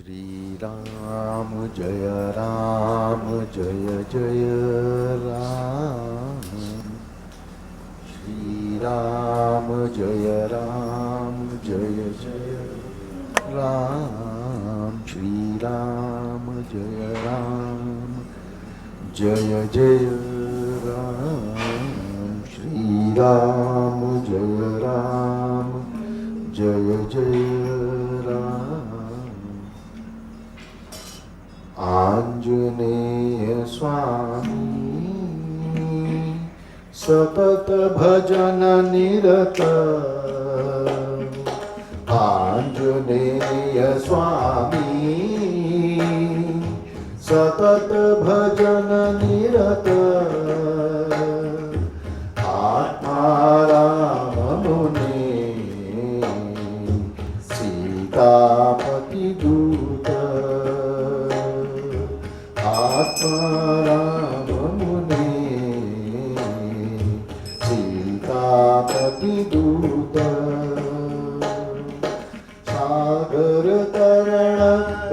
श्री राम जय जय राम। श्री राम जय जय राम। श्री राम जय जय राम। श्री राम जय जय राम। आंजनेय स्वामी सतत भजन निरत। आंजनेय स्वामी सतत भजन निरत। आत्माराम मुने सीतापति दूत। आत्माराम मुने सीतापति दूत। सागर तरण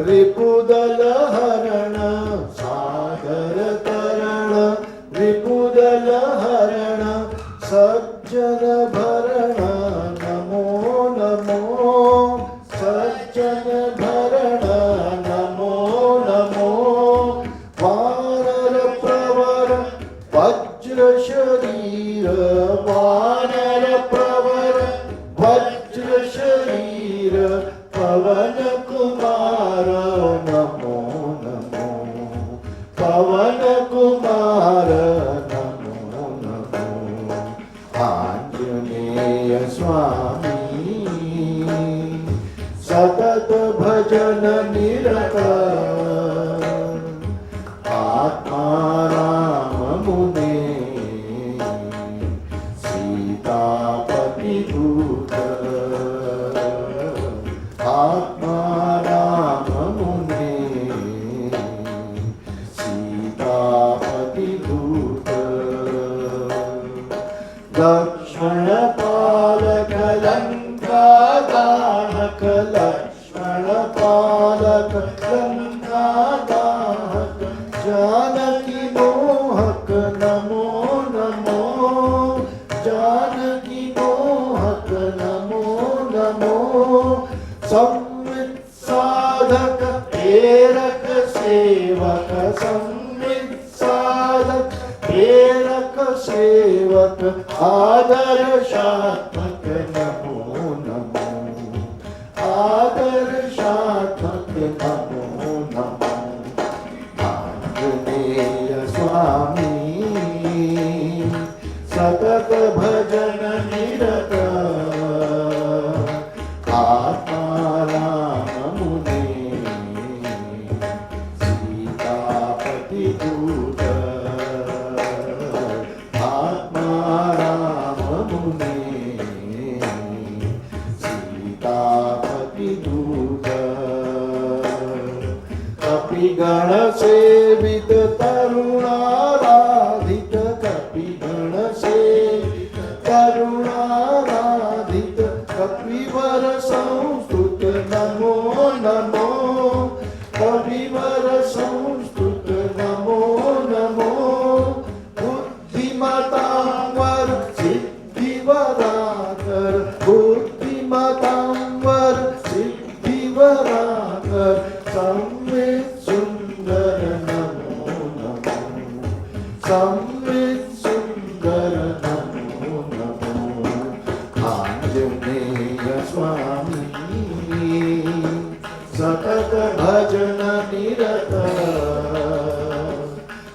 रिपुदल हरण। सागर तरण रिपुदल हरण। सज्जन भरण नमो नमो। सज्जन भरण नमो नमो। वानर प्रवर वज्र शरीर। वानर प्रवर वज्र शरीर। पवन कुमार नमो नमो। पवन कुमार नमो नमो। आंजनेय स्वामी सतत भजन निरत। आत्माराम मुने सीतापति दूत। आत्माराम मुने सीतापति दूत। लक्ष्मण पालक लंका दाहक। लक्ष्मण पालक लंका दाहक। जानकी मोहक नमो नमो। जानकी मोहक नमो नमो। संवित साधक प्रेरक सेवक। संवित साधक प्रेरक सेवक। आदर्शात्मक नमो नमो। आदर्शात्मक नमो नमो। आंजनेय स्वामी सतत भजन निरत। आत्माराम मुने सीतापति दूत। आत्माराम मुने सीतापति दूत। कपिगण सेवित तरुणाराधित। कपिगण सेवित तरुणाराधित। कपिवर संस्तुत नमो नमो। कपिवर संस्तुत नमो नमो। बुद्धिमतांवर सिद्धिवराकर। बुद्धिमतांवर सिद्धिवराकर। संवित सुंदर नमो नमो। संवित सुंदर नमो नमो। आंजनेय स्वामी सतत भजन निरत।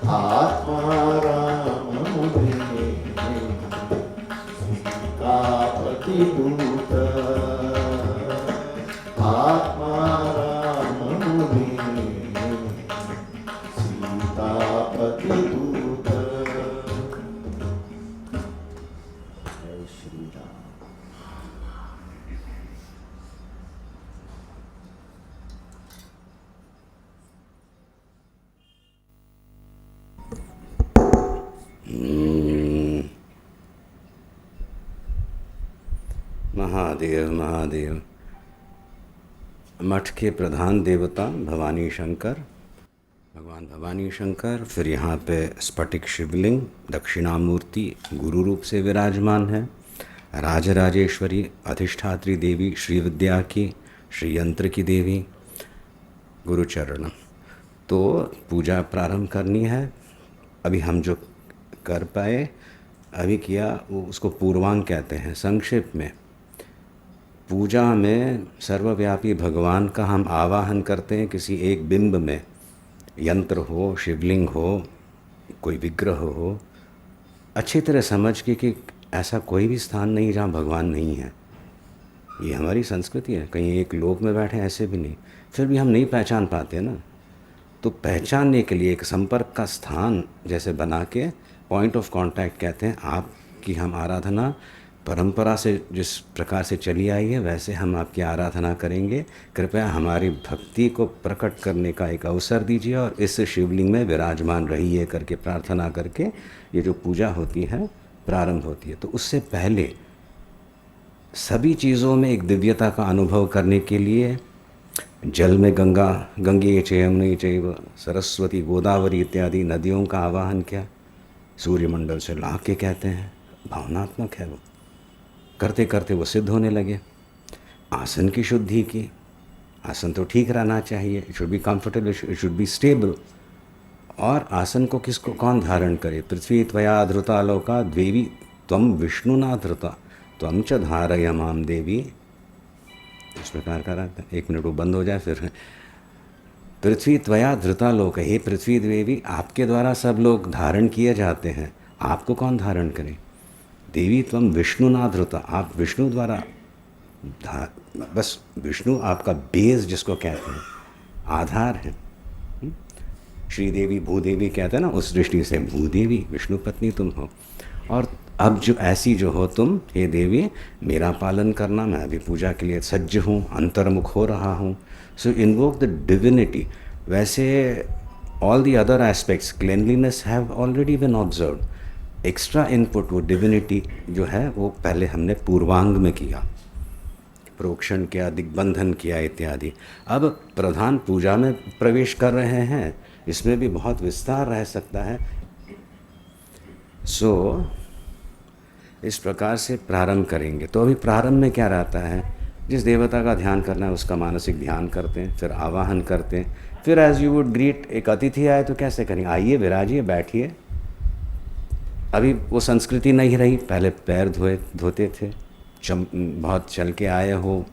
आत्माराम मुने सीतापति दूत। आत्माराम मुने सीतापति दूत। जय श्री राम। महादेव महादेव। मठ के प्रधान देवता भवानी शंकर, भगवान भवानी शंकर, फिर यहाँ पे स्फटिक शिवलिंग दक्षिणामूर्ति गुरु रूप से विराजमान है। राजराजेश्वरी अधिष्ठात्री देवी श्री विद्या की, श्री यंत्र की देवी, गुरुचरण। तो पूजा प्रारंभ करनी है। अभी हम जो कर पाए अभी किया वो उसको पूर्वांग कहते हैं। संक्षेप में पूजा में सर्वव्यापी भगवान का हम आवाहन करते हैं किसी एक बिंब में, यंत्र हो, शिवलिंग हो, कोई विग्रह हो, अच्छी तरह समझ के कि ऐसा कोई भी स्थान नहीं जहाँ भगवान नहीं है। ये हमारी संस्कृति है। कहीं एक लोक में बैठे ऐसे भी नहीं, फिर भी हम नहीं पहचान पाते ना। तो पहचानने के लिए एक संपर्क का स्थान जैसे बना के, पॉइंट ऑफ कांटेक्ट कहते हैं, आपकी हम आराधना परंपरा से जिस प्रकार से चली आई है वैसे हम आपकी आराधना करेंगे। कृपया हमारी भक्ति को प्रकट करने का एक अवसर दीजिए और इस शिवलिंग में विराजमान रहिए करके प्रार्थना करके ये जो पूजा होती है प्रारंभ होती है। तो उससे पहले सभी चीज़ों में एक दिव्यता का अनुभव करने के लिए जल में गंगा, गंगे च यमुने चैव सरस्वती गोदावरी इत्यादि नदियों का आवाहन किया। सूर्यमंडल से ला के कहते हैं, भावनात्मक है वो। करते करते वो सिद्ध होने लगे। आसन की शुद्धि की, आसन तो ठीक रहना चाहिए, it should be comfortable, it should be stable. और आसन को किसको कौन धारण करे? पृथ्वी त्वया धृता लोका देवी त्वम विष्णुना धृता त्वम च धारय माम देवी। इस प्रकार का रहता है। 1 मिनट वो बंद हो जाए फिर। पृथ्वी त्वया धृता लोक, हे पृथ्वी देवी आपके द्वारा सब लोग धारण किए जाते हैं, आपको कौन धारण करे? देवी त्वम विष्णु ना धृता, आप विष्णु द्वारा बस विष्णु आपका बेस जिसको कहते हैं, आधार है। श्रीदेवी भूदेवी कहते हैं ना, उस दृष्टि से भूदेवी विष्णु पत्नी तुम हो। और अब जो ऐसी जो हो तुम, हे देवी मेरा पालन करना, मैं अभी पूजा के लिए सज्ज हूँ, अंतर्मुख हो रहा हूँ। So invoke the divinity. वैसे all the other aspects cleanliness have already been observed. Extra input वो डिविनिटी जो है वो पहले हमने पूर्वांग में किया, प्रोक्षण किया, दिग्बंधन किया इत्यादि। अब प्रधान पूजा में प्रवेश कर रहे हैं, इसमें भी बहुत विस्तार रह सकता है। सो इस प्रकार से प्रारंभ करेंगे। तो अभी प्रारंभ में क्या रहता है, जिस देवता का ध्यान करना है उसका मानसिक ध्यान करते हैं, फिर आवाहन करते हैं, फिर एज यू वुड ग्रीट। एक अतिथि आए तो कैसे करेंगे? आइए, विराजिए, बैठिए। अभी वो संस्कृति नहीं रही, पहले पैर धोते थे, बहुत चल के आए हो,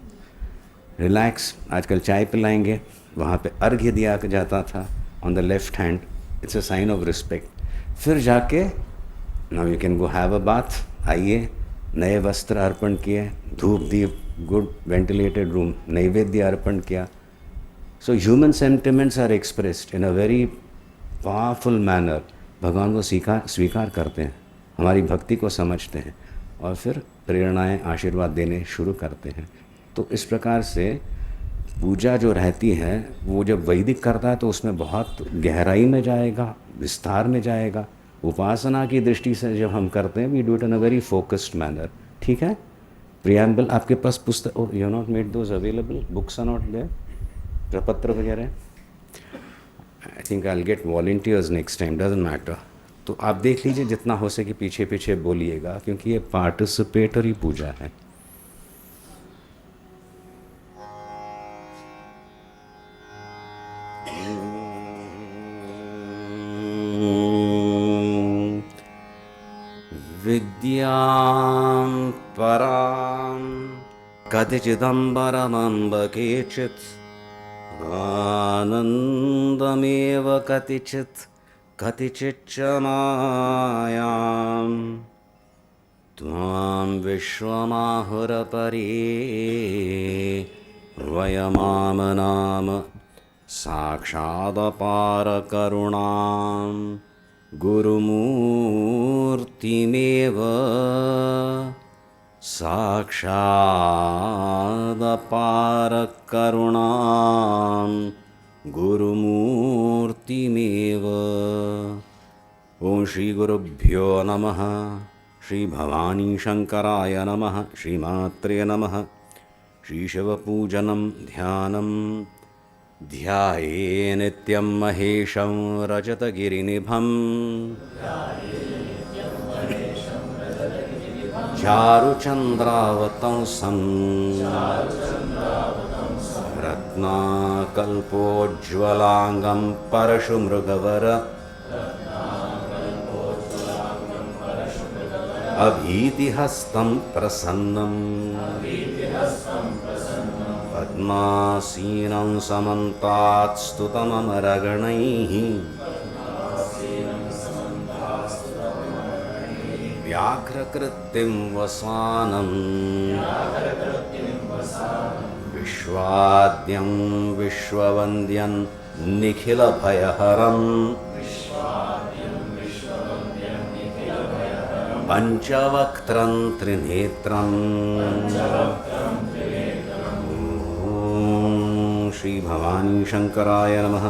रिलैक्स। आजकल चाय पिलाएंगे, वहाँ पे अर्घ्य दिया जाता था on the left hand, it's a sign of respect. फिर जाके now you can go have a bath. आइए, नए वस्त्र अर्पण किए, धूप दीप, गुड वेंटिलेटेड रूम, नैवेद्य अर्पण किया। So human sentiments are expressed in a very powerful manner. भगवान को स्वीकार करते हैं, हमारी भक्ति को समझते हैं और फिर प्रेरणाएं, आशीर्वाद देने शुरू करते हैं। तो इस प्रकार से पूजा जो रहती है वो जब वैदिक करता है तो उसमें बहुत गहराई में जाएगा, विस्तार में जाएगा। उपासना की दृष्टि से जब हम करते हैं, we do it in a very focused manner. ठीक है। प्रियम्बल आपके पास पुस्तक, you not made those available, books are not there, प्रपत्र वगैरह। I think I will get volunteers next time, doesn't matter. तो आप देख लीजिए, जितना हो सके पीछे पीछे बोलिएगा, क्योंकि ये पार्टिसिपेटरी पूजा है। विद्यां परां कतिचिदम्बरमम्ब केचित्, आनन्दमेव कतिचित् कतिचिच्च मायां, त्वां विश्वमाहुरपरे वयमामनाम साक्षादपारकरुणां गुरुमूर्तिमेव, साक्षादपारकरुणां गुरुमूर्तिमेव। ओम श्री गुरुभ्यो नमः। श्री भवानी शंकराय नमः। श्रीमात्रे नमः। श्रीशिवपूजनं ध्यानं ध्याये नित्यं महेशं रजतगिरिनिभं चारुचन्द्रावतंसं रत्नाकल्पोज्ज्वलाङ्गं परशुमृगवर अभीतिहस्तं प्रसन्नं पद्मासीनं समन्तात् स्तुतममरगणैः व्याघ्रकृत्तिं वसानं विश्वाद्यं विश्ववन्द्यं निखिलभयहरं पञ्चवक्त्रं त्रिनेत्रम् ॐ श्री भवानी शंकराय नमः।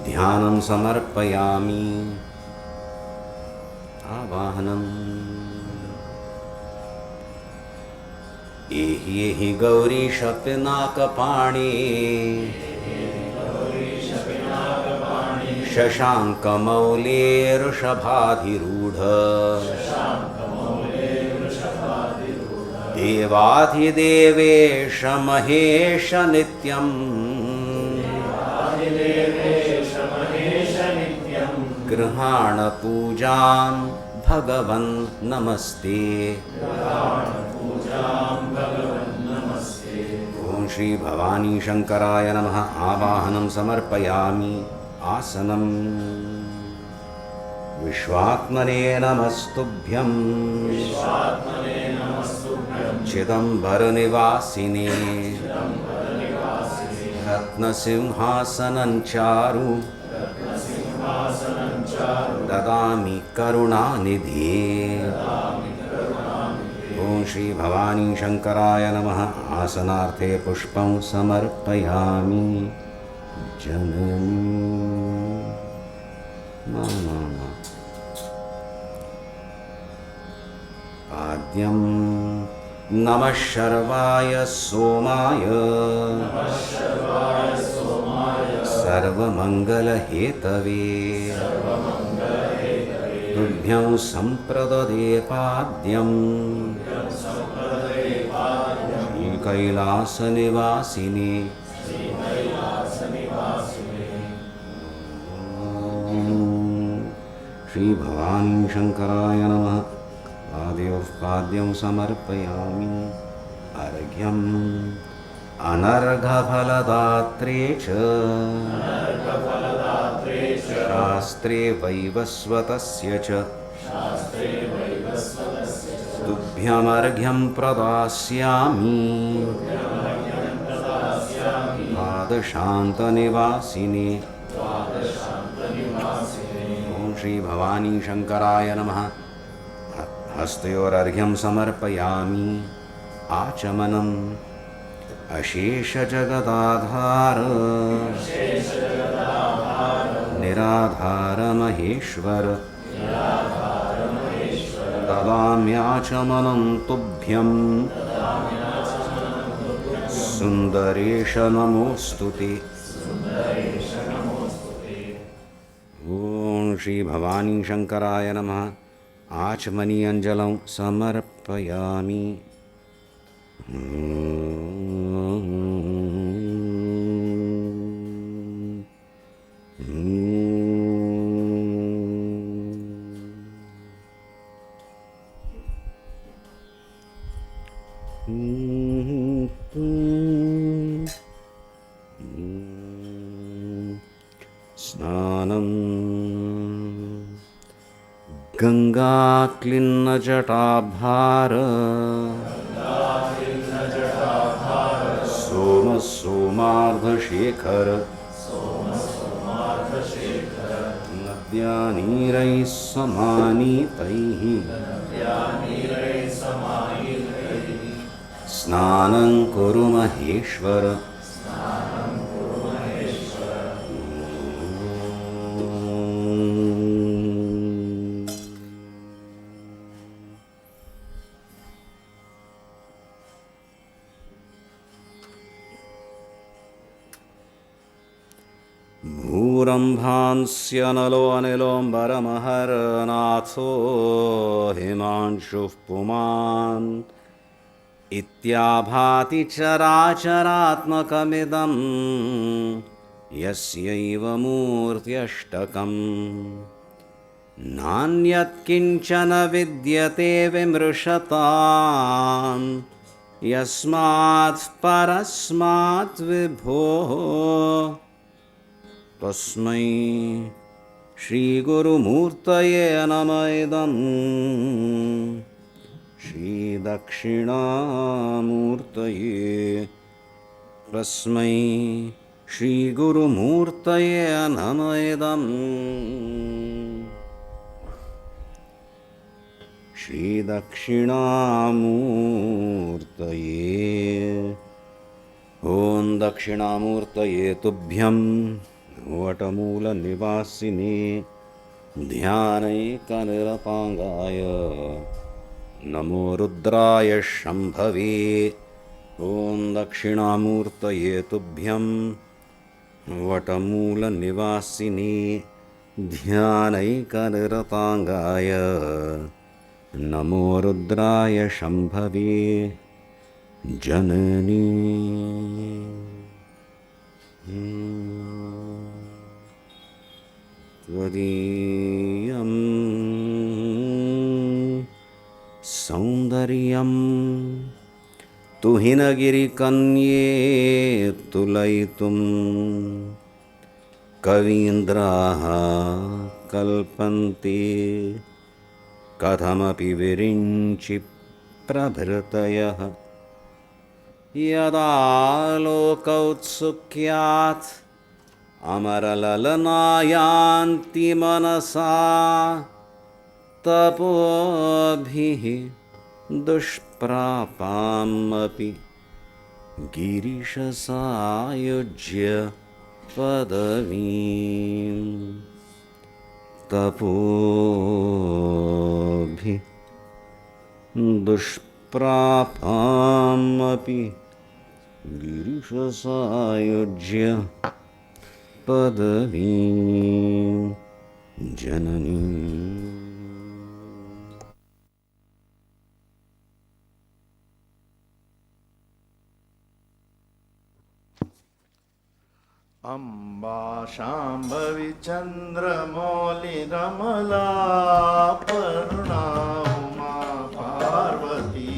ध्यानं समर्पयामि। आवाहनम्। एहि गौरीश पिनाकपाणि शशाङ्कमौलेरुषभाधिरूढ देवाधिदेवेश महेश नित्यं गृहाण पूजां भगवन् नमस्ते। ॐ श्री भवानी शंकराय नमः। आवाहनं समर्पयामि। आसनम्। विश्वात्मने नमस्तुभ्यं चिदंबरनिवासिने रत्नसिंहासनं चारु ददामि करुणानिधे। ॐ श्री भवानी शंकराय नमः। आसनार्थे पुष्पं समर्पयामि। जननी मम पाद्यं नमः शर्वाय सोमाय सर्वमङ्गलहेतवे तुभ्यं सम्प्रददे पाद्यं श्रीकैलासनिवासिने। श्री भवानी शंकराय नमः। पाद्यं समर्पयामि। अर्घ्यम् अनर्घफलदात्रे च शास्त्रे वैवस्वतस्य च तुभ्यमर्घ्यं प्रदास्यामि द्वादशान्तनिवासिने। ॐ श्री भवानी शंकराय नमः। हस्तयोरर्घ्यं समर्पयामि। आचमनम्। अशेषजगदाधार निराधार महेश्वर ददाम्याचमनं तुभ्यं सुन्दरेश नमोऽस्तुते। ॐ श्री भवानी शंकराय नमः। आचमनी अंजलं समर्पयामि। स्नानं गंगाक्लिन्नजटाभार सोमार्धशेखर नद्यानीरैः समानीतैः स्नानं कुरु महेश्वर। गौरम्भांस्यनलो अनिलोऽम्बरमहरनाथो हिमांशुः पुमान् इत्याभाति चराचरात्मकमिदं यस्यैव मूर्त्यष्टकम् नान्यत्किञ्चन विद्यते विमृशतां यस्मात् परस्मात् विभोः तस्मै श्रीगुरुमूर्तये नमः इदम् श्रीदक्षिणामूर्तये तस्मै श्रीगुरुमूर्तये नमः इदम् श्रीदक्षिणामूर्तये ॐ दक्षिणामूर्तये तुभ्यं वटमूलनिवासिने ध्यानैकनिरताङ्गाय नमो रुद्राय शम्भवे ॐ दक्षिणामूर्तये तुभ्यं वटमूलनिवासिने ध्यानैकनिरताङ्गाय नमो रुद्राय शम्भवे जननी त्वदीयं सौन्दर्यं तुहिनगिरिकन्ये तुलयितुं कवीन्द्राः कल्पन्ते कथमपि विरिञ्चि प्रभृतयः यदा लोकौत्सुक्यात् अमरललनायान्ति मनसा तपोभिः दुष्प्रापामपि गिरिशसायुज्य पदवीं तपोभिः दुष्प्रापामपि गिरिशसायुज्य पदवीं जननी अम्बा शाम्भवी चन्द्रमौलिरमला पूर्णा उमा पार्वती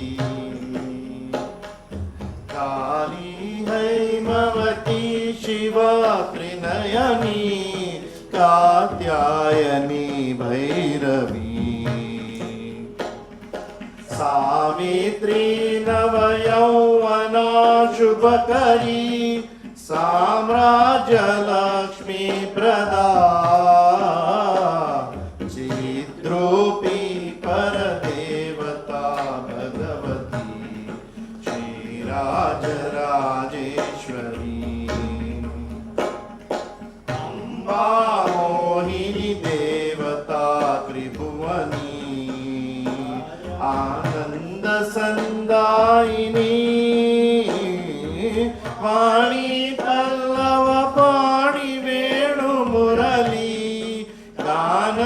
काली हैमवती शिवा त्रिनयनी कात्यायनी भैरवी सावित्री नवयौवना शुभकरी साम्राज्य लक्ष्मी प्रदा चिद्रूपी परदेवता भगवती श्रीराजराजेश्वरी अम्बा मोहिनी देवता त्रिभुवनी आनंद संदायिनी वाणी पल्लव पाणि वेणु मुरली गान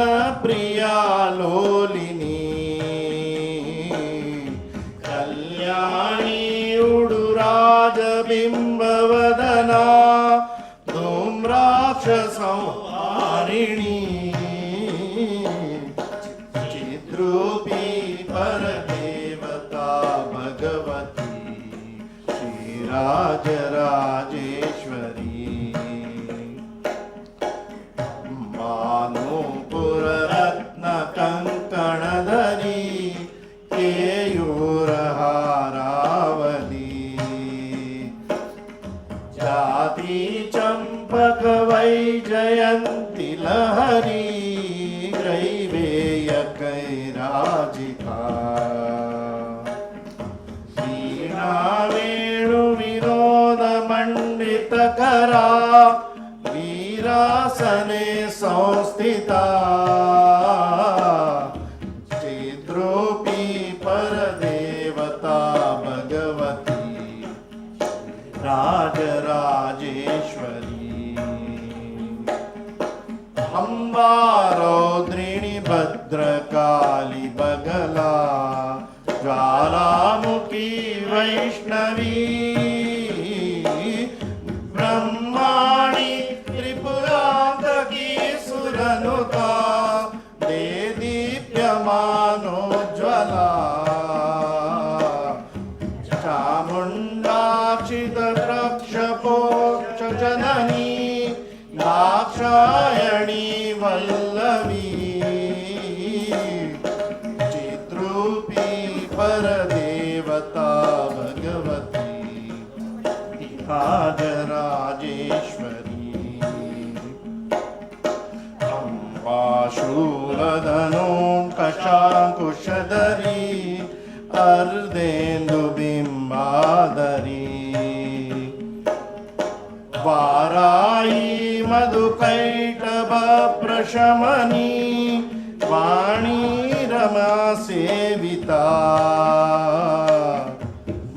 प्रिया लोलिनी कल्याणी उडुराज बिंबवदना धूम्राक्ष संहारिणी चिद्रूपी परदेवता भगवती राजराजेश्वरी मानोपुररत्न कंकणधरी केयूरहारावली जाति चंपक वैजयंती लहरी ग्रैवेय कैराजिता वेणु विनोद मंडित करा वीरासने संस्थिता चिद्रूपी परदेवता भगवती राजराजेश्वरी रौद्रिणी भद्रकाली बगला ज्वालामुखी वैष्णवी ब्रह्माणी त्रिपुरांतकी सुरनुता दे दीप्यमानोज्ज्वला चामुण्डाक्षितरक्षपोक्ष जननी दाक्षायणी वल्लवी चिद्रूपी परदेवता भगवती राजराजेश्वरी अम्बाशूलधनोऽङ्कशाङ्कुशधरी अर्धेन्दुबिम्बाधरी वाराही मधुकैटभप्रशमनी वाणी रमा सेविता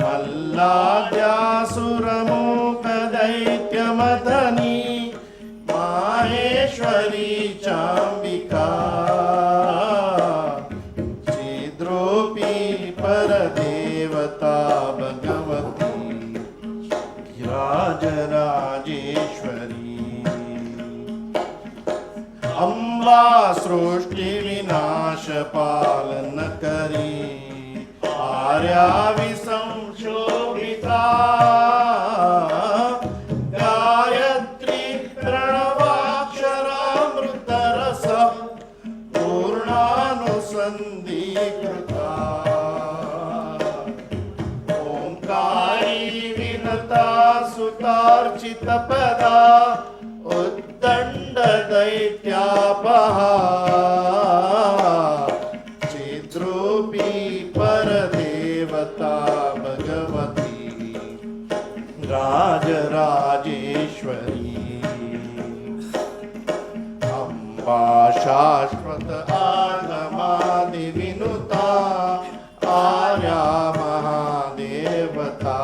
मल्लाद्यासुरमूकदैत्यमथनी माहेश्वरी चाम्बिका चिद्रूपी परदेवता भगवती राजराजेश्वरी अम्बा सृष्टि विनाश पालन करी आर्या विसंशोभिता गायत्री प्रणवाक्षरामृतरस पूर्णानुसन्धीकृता ओंकारी विनता सुतार्चितपदा उद्दण्ड दैत्यापहा चिद्रूपी परदेवता भगवती राजराजेश्वरी अम्बा शाश्वत आगमादिविनुता आर्या महादेवता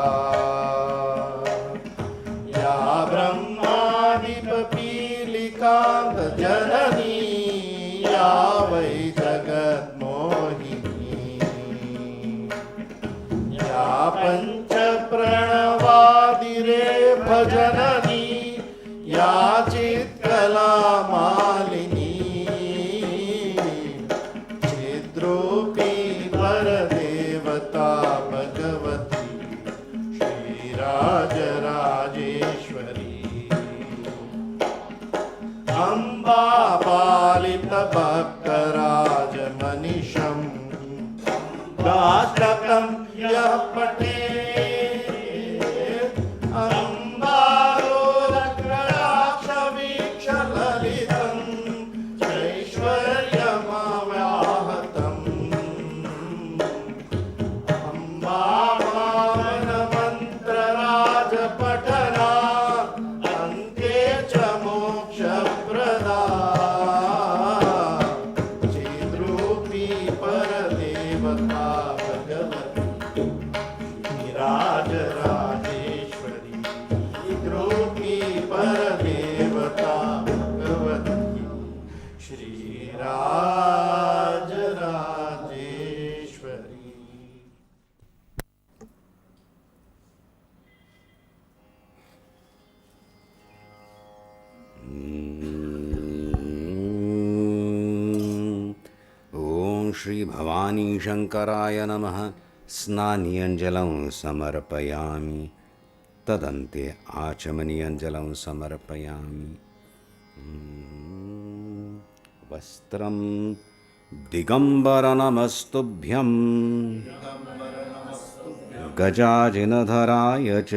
या ब्रह्मादिपीलिकान्त जननी या वै जगन्मोहिनी या पञ्चप्रणवादिरे भजननी या चित्कला मालिनी चिद्रूपी परदेवता भगवती श्रीराजराजेश्वरी अम्बा पालित भक्तराजमनिषम् दाष्टकं यः पठेत् अम्बालोलकटाक्षवीक्षललितम् ऐश्वर्यमव्याहतम् अम्बा पावनमन्त्रराजपठना अन्ते च मोक्षप्रदा चिद्रूपी परदेवता भगवती राजराजेश्वरी चिद्रूपी परदेवता भगवती श्रीराजराजेश्वरी। ओम श्री भवानी शंकराय नमः। स्नानीयञ्जलं समर्पयामि तदन्ते आचमनीयञ्जलं समर्पयामि। वस्त्रं दिगम्बरनमस्तुभ्यं गजाजिनधराय च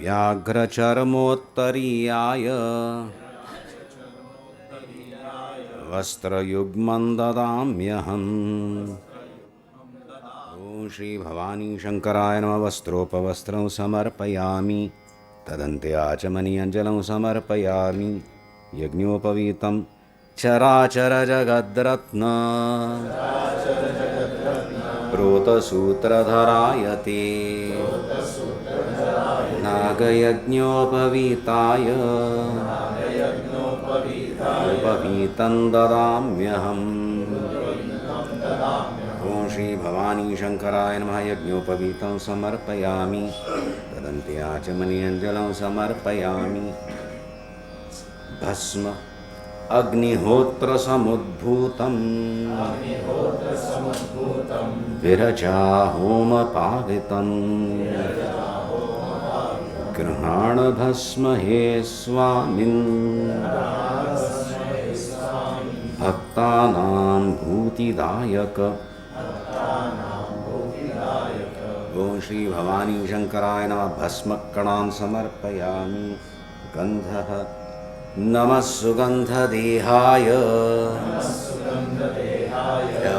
व्याघ्रचर्मोत्तरीयाय वस्त्रयुग्मं ददाम्यहम्। ओम श्री भवानी शंकराय नमः। वस्त्रोपवस्त्रं समर्पयामि तदन्ते आचमनीयञ्जलं समर्पयामि। यज्ञोपवीतं चराचरजगद्रत्न प्रोतसूत्रधराय ते नागयज्ञोपवीताय उपवीतं ददाम्यहम्। ॐ श्री भवानी शंकराय नमः। यज्ञोपवीतं समर्पयामि। तदन्त्याचमनीयञ्जलं समर्पयामि। भस्म अग्निहोत्र समुद्भूतं विरजा होम पावितं गृहाण भस्म हे स्वामिन् भक्तानां भूतिदायक। ओम श्री भवानी शंकराय नमः। भस्मकणान् समर्पयामि। गन्धः नमः सुगन्धदेहाय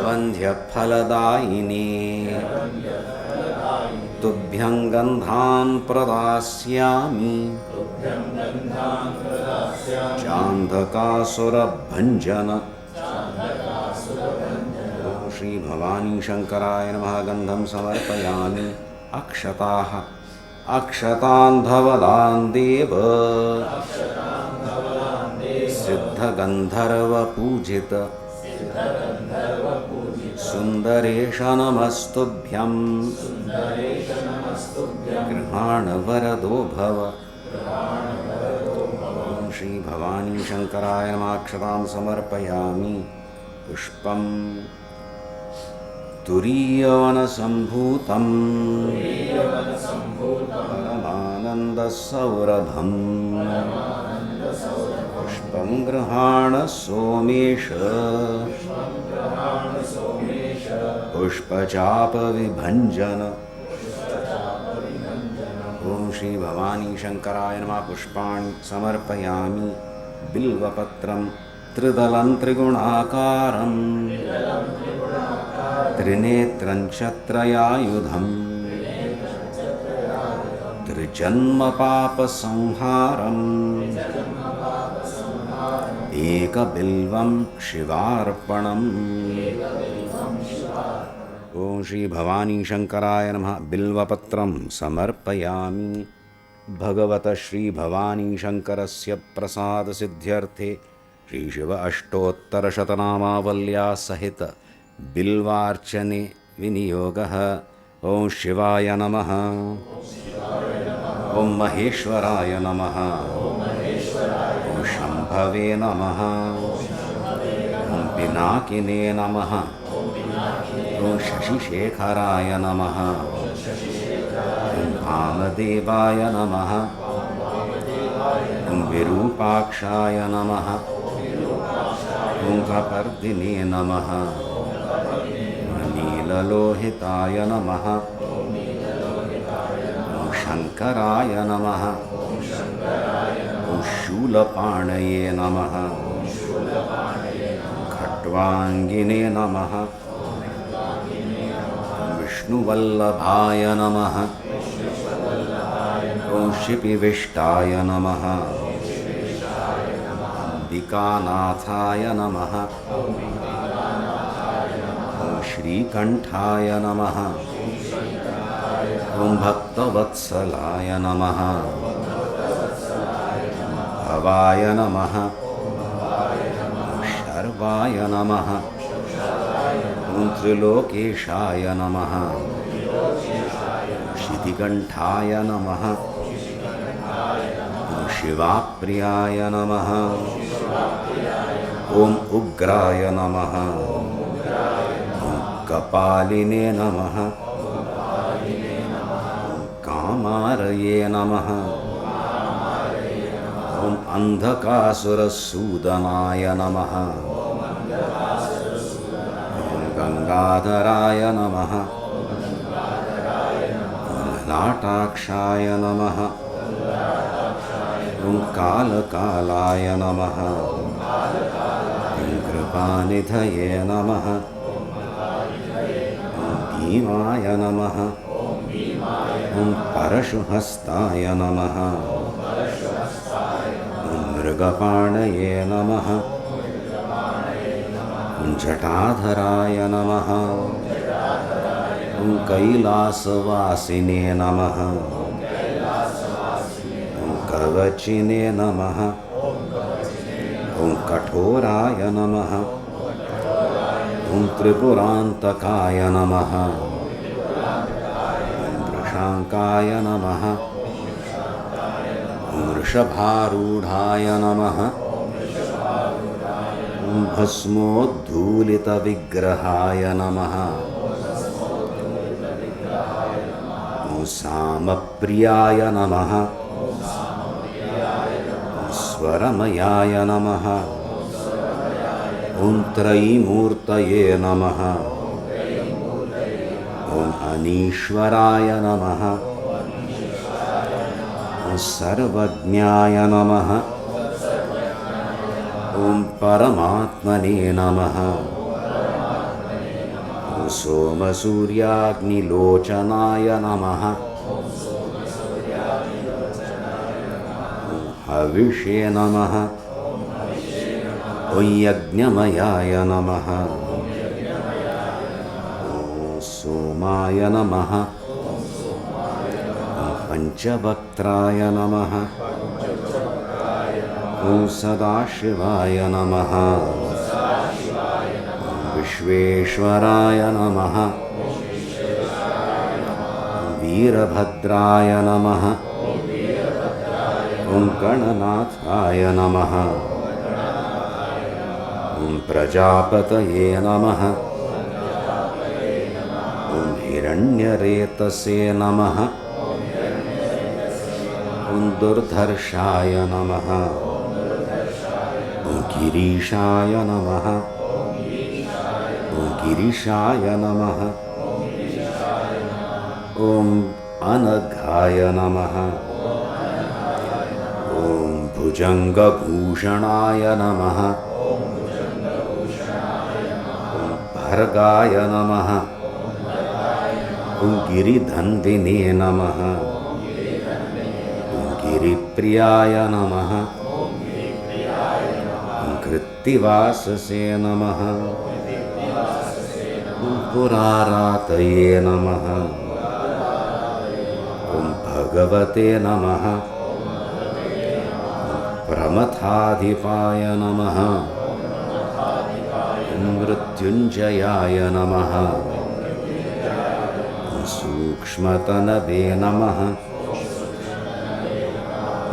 वन्ध्यफलदायिने तुभ्यं गन्धान् प्रदास्यामि चान्दकासुरभञ्जन। ओम श्री भवानी शंकराय नमः। गन्धं समर्पयामि। अक्षताः अक्षतान् धवलान् देव सिद्धगन्धर्वपूजित सुन्दरेश नमस्तुभ्यं गृहाण वरदो भव। ओम श्री भवानी शंकराय नमः। अक्षतां समर्पयामि। पुष्पं तुरीयवनसम्भूतं परमानन्दसौरभम् पुष्पं गृहाण सोमेश पुष्पचापविभञ्जन। ओम श्री भवानी शंकराय नमः। पुष्पाणि समर्पयामि। बिल्वपत्रं त्रिदलं त्रिगुणाकारं त्रिनेत्रं छत्रयायुधं त्रिजन्मपापसंहारम् एकबिल्वं शिवार्पणम्। ओम श्री भवानी शंकराय नमः। बिल्वपत्रं समर्पयामि। भगवत श्री भवानी शंकरस्य प्रसाद सिद्ध्यर्थे श्री शिव अष्टोत्तरशतनामावल्या सहित बिल्वार्चने विनियोगः। ओम शिवाय नमः। ओम महेश्वराय नमः। ओम शंभवे नमः। ओम पिनाकिने नमः। ओम शशिशेखराय नमः। ओम भामदेवाय नमः। ओम विरूपाक्षाय नमः। ओम कपर्दिने नमः। ओम नीललोहिताय नमः। ओम शंकराय नमः। ओम शूलपाणये नमः। खट्वांगिने नमः। विष्णुवल्लभाय नमः। ओम शिपिविष्टाय नमः। दिकानाथाय नमः। ओम श्रीकंठाय नमः। ओम भक्तवत्सलाय नमः। भवाय नमः। ओम शर्वाय नमः। ओम त्रिलोकेशाय नमः। शितिकंठाय नमः। ओम शिवाप्रियाय नमः। ओम उग्राय नमः। ओम कपालिने नमः। ओम कामारये नमः। ओम अंधकासुरसूदनाय नमः। ओम गंगाधराय नमः। ओम ललाटाक्षाय नमः। ओम कालकालाय नमः। ओम कृपानिधये नमः। ओम भीमाय नमः। ओम परशुहस्ताय नमः। ओम मृगपाणये नमः। ओम जटाधराय नमः। ओम कैलासवासिने नमः। ओम कवचिने नमः ॐ कठोराय नमः ॐ त्रिपुरान्तकाय नमः ॐ वृषाङ्काय नमः ॐ वृषभारूढाय नमः ॐ भस्मोद्धूलितविग्रहाय नमः ॐ सामप्रियाय नमः ॐ स्वरमयाय नमः ॐ त्रयीमूर्तये नमः ॐ अनीश्वराय नमः ॐ सर्वज्ञाय नमः ॐ परमात्मने नमः ॐ सोमसूर्याग्निलोचनाय नमः ॐ हविषे नमः ॐ यज्ञमयाय नमः ॐ सोमाय नमः ॐ पञ्चवक्त्राय नमः ॐ सदाशिवाय नमः विश्वेश्वराय नमः वीरभद्राय नमः ॐ गणनाथाय नमः ॐ प्रजापतये नमः ॐ हिरण्यरेतसे नमः ॐ दुर्धर्षाय नमः ॐ गिरीशाय नमः ॐ गिरीशाय नमः ॐ अनघाय नमः ॐ भुजङ्गभूषणाय नमः ॐ भर्गाय नमः ॐ गिरिधन्विने नमः ॐ गिरिप्रियाय नमः ॐ कृत्तिवाससे नमः ॐ पुरारातये नमः ॐ भगवते नमः प्रमथाधिपाय नमः ॐ मृत्युञ्जयाय नमः ॐ सूक्ष्मतनवे नमः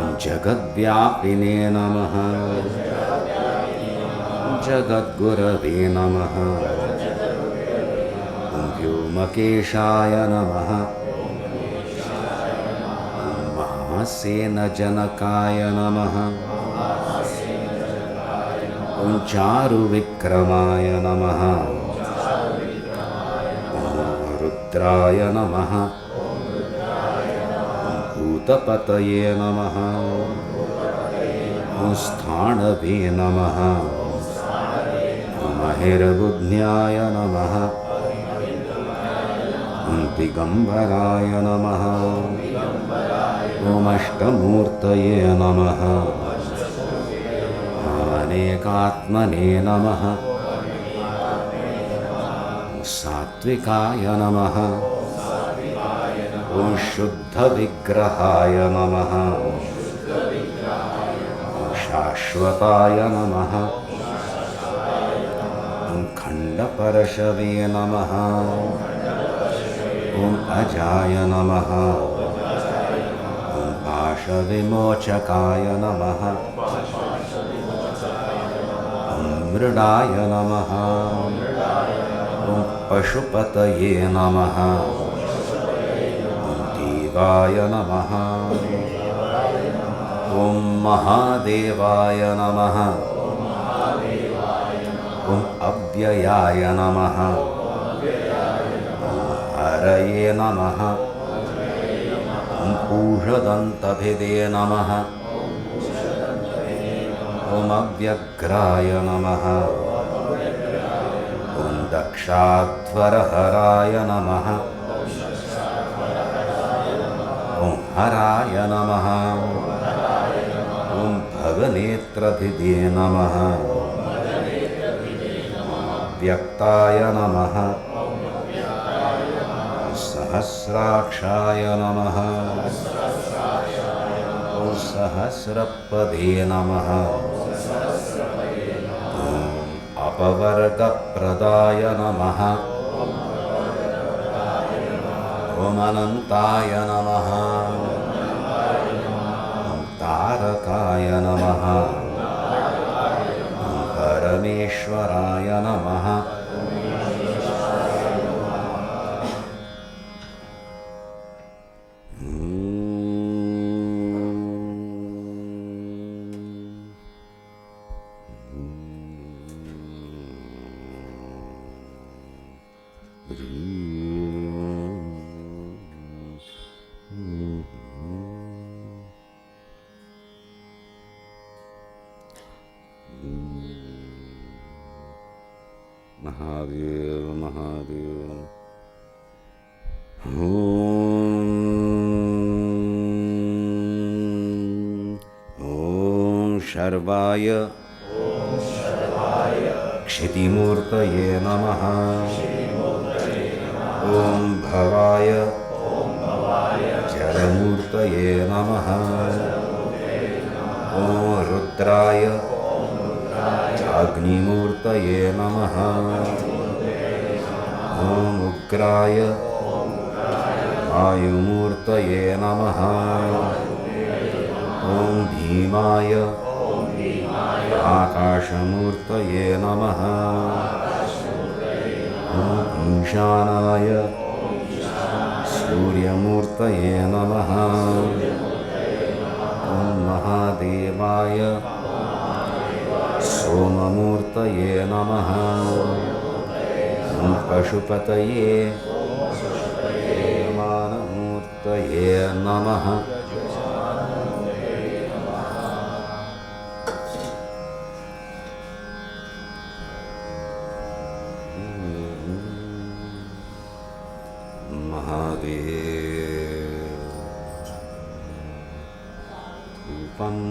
ॐ जगद्व्यापिने नमः जगद्गुरवे नमः ॐ व्योमकेशाय नमः ॐ महासेनजनकाय नमः ॐ चारुविक्रमाय नमः ॐ रुद्राय नमः ॐ भूतपतये नमः ॐ स्थाणवे नमः ॐ महिर्बुद्ध्याय नमः ॐ दिगम्बराय नमः ॐ अष्टमूर्तये नमः अनेकात्मने नमः ॐ सात्विकाय नमः ॐ शुद्धविग्रहाय नमः ॐ शाश्वताय नमः ॐ खण्डपरशवे नमः ॐ अजाय नमः ॐ पाशविमोचकाय नमः ॐ मृडाय नमः ॐ पशुपतये नमः ॐ देवाय नमः ॐ महादेवाय नमः ॐ अव्ययाय नमः हरये नमः ॐ पूषदन्तभिदे नमः ॐ अव्यग्राय नमः ॐ दक्षाध्वरहराय नमः ॐ हराय नमः ॐ भगनेत्रभिदे नमः व्यक्ताय नमः सहस्राक्षाय नमः ॐ सहस्रपदे नमः। ॐ अपवर्गप्रदाय नमः। ॐ अनन्ताय नमः। ॐ तारकाय नमः। ॐ परमेश्वराय नमः। महादेव महादेव। ॐ शर्वाय क्षितिमूर्तये नमः। ॐ भवाय जलमूर्तये नमः। ॐ रुद्राय अग्निमूर्तये नमः। ॐ उग्राय वायुमूर्तये नमः। ॐ भीमाय आकाशमूर्तये नमः। ॐ ईशानाय सूर्यमूर्तये नमः। ॐ महादेवाय सोममूर्तये नमः। ॐ पशुपतये मानमूर्तये नमः। महादेव धूपम्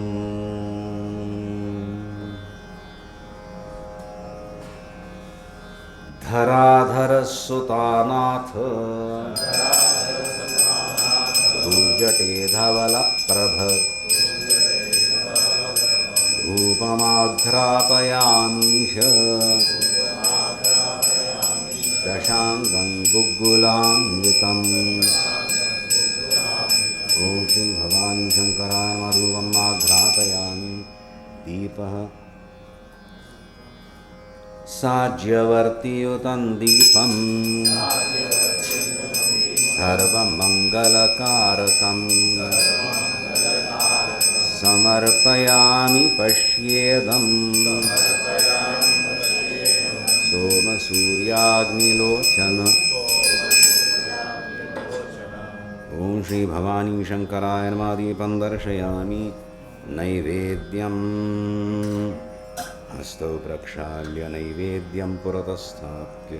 धराधरसुतानाथ भूजटे धवलप्रभ धूपमाघ्रापयामीश दशाङ्गं गुग्गुलान्वितम्। ॐ श्री भवानी शंकराय नमः। धूपम् आघ्रापयामि। दीपः साज्यवर्तियुतं दीपं सर्वमङ्गलकारकं समर्पयामि पश्येदं सोमसूर्याग्निलोचन। ॐ श्री भवानी शंकराय नमः। दीपं दर्शयामि। नैवेद्यं हस्तौ प्रक्षाल्य नैवेद्यं पुरतः स्थाप्य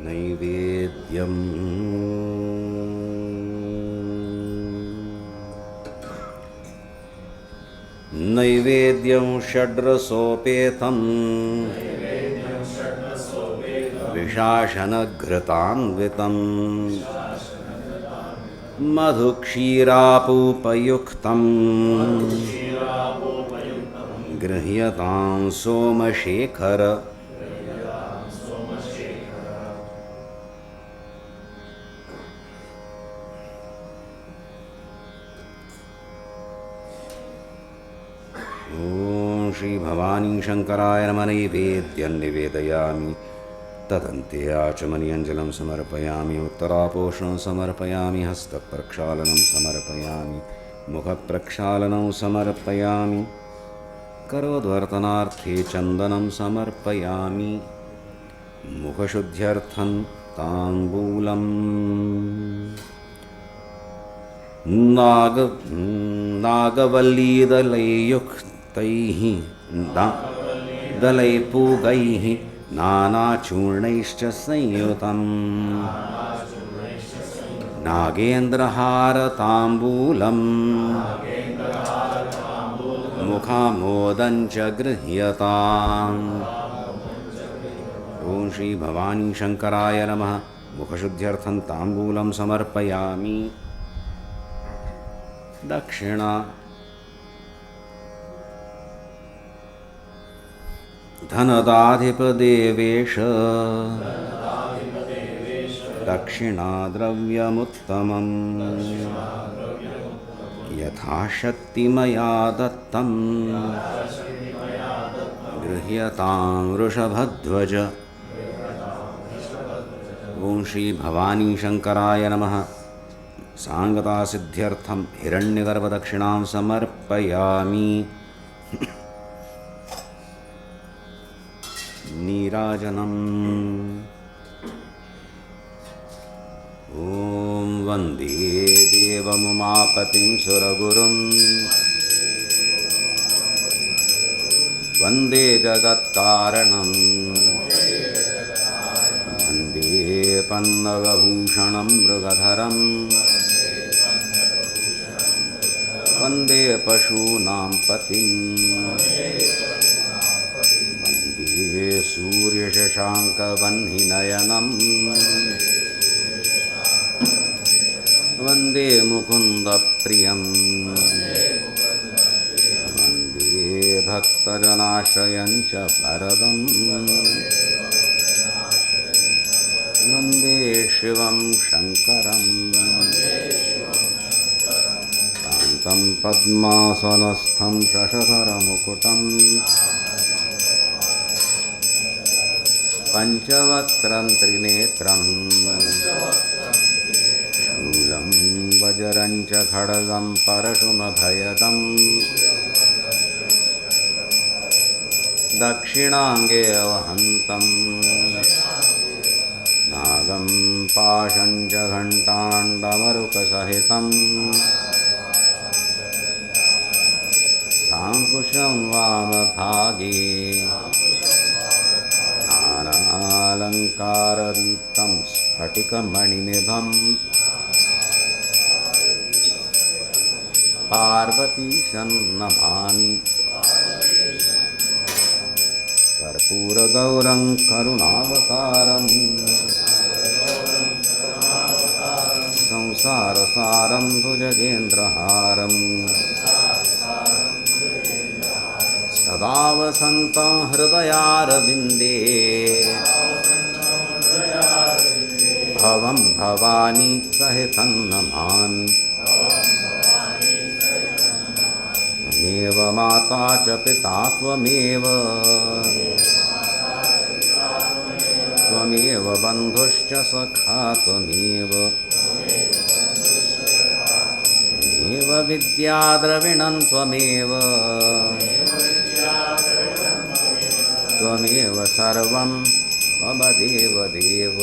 नैवेद्यम् नैवेद्यं षड्रसोपेतं विशासनघृतान्वितं मधुक्षीरापूपयुक्तं गृह्यतां सोमशेखर। श्री भवानी भवानी शंकराय नमः नैवेद्यं निवेदयामि। तदन्ते आचमनीयञ्जलं समर्पयामि। उत्तरापोषणं समर्पयामि। हस्तप्रक्षालनं समर्पयामि। मुखप्रक्षालनं समर्पयामि। करोद्वर्तनार्थे चन्दनं समर्पयामि। मुखशुद्ध्यर्थं ताम्बूलम् नागवल्लीदलैयुक्तैः दलैपूगैः नानाचूर्णैश्च संयुतं नागेन्द्रहारताम्बूलम् मुखामोदं च गृह्यताम्। ॐ श्री भवानी शंकराय नमः। मुखशुद्ध्यर्थं ताम्बूलं समर्पयामि। दक्षिणा धनदाधिपदेवेश दक्षिणा द्रव्यमुत्तमम् यथाशक्ति मया दत्तं गृह्यतां वृषभध्वज। ओं श्री भवानी शंकराय नमः। सांगता सिद्ध्यर्थं हिरण्यगर्भदक्षिणां समर्पयामि। नीराजनम् ॐ वन्दे देवमुमापतिं सुरगुरुं वन्दे जगत्कारणं वन्दे पन्नगभूषणं मृगधरं वन्दे पशूनां पतिं वन्दे सूर्यशशाङ्कवह्निनयनं वन्दे मुकुन्दप्रियं वन्दे भक्तजनाश्रयं च वरदं वन्दे शिवं शङ्करं शान्तं पद्मासनस्थं शशधरमुकुटं पञ्चवक्त्रं त्रिनेत्रं शूलं वज्रं च खड्गं परशुमभयदं दक्षिणाङ्गे वहन्तं नागं पाशं च घण्टाण्डमरुकसहितं साङ्कुशं वामभागे नानालङ्कारयुक्तं स्फटिकमणिनिभं पार्वतीशं नमामि। कर्पूरगौरं करुणावतारं संसारसारं भुजगेन्द्रहारं सदा वसन्तं हृदयारविन्दे भवं भवानी सहितं नमामि। त्वमेव माता च पिता त्वमेव त्वमेव बन्धुश्च सखा त्वमेव त्वमेव विद्याद्रविणं त्वमेव त्वमेव सर्वं मम देवदेव।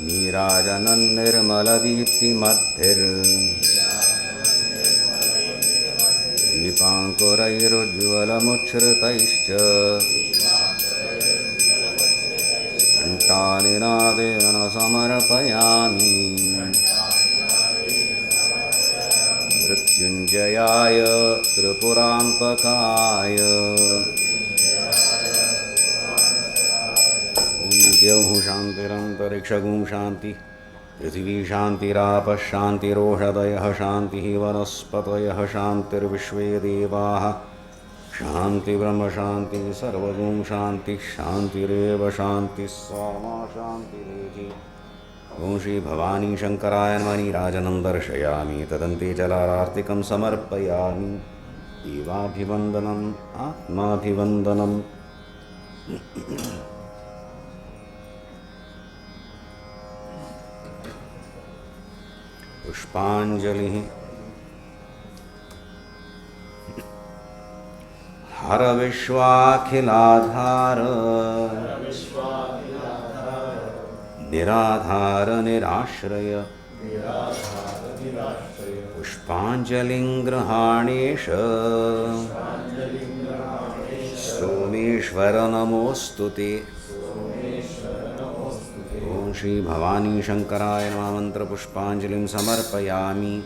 नीराजनं निर्मलदीप्तिमद्भिर् दीपाङ्कुरैरुज्ज्वलमुच्छ्रितैश्च घण्टानिनादेन समर्पयामि। मृत्युञ्जयाय त्रिपुरान्तकाय द्यौः शान्तिरन्तरिक्षगुं शान्ति पृथिवी शान्तिरापः शान्तिरोषधयः शान्तिः वनस्पतयः शान्तिर्विश्वे देवाः शांति ब्रह्म शांति सर्वगुण शांति शांतिरेव शांति सामा शांतिरेधि। ओं श्री भवानी शंकराय नमः। नीराजनं दर्शयामि तदन्ते जलारार्तिकं समर्पयामि। देवाभिवन्दनम् आत्माभिवन्दनम्। पुष्पांजलि। हर विश्वाखिलाधार निराधार निराश्रय पुष्पांजलिं गृहाणेश सोमेश्वर नमोऽस्तु ते। ओं श्री भवानी शंकराय नमः। मंत्र पुष्पांजलिं समर्पयामि।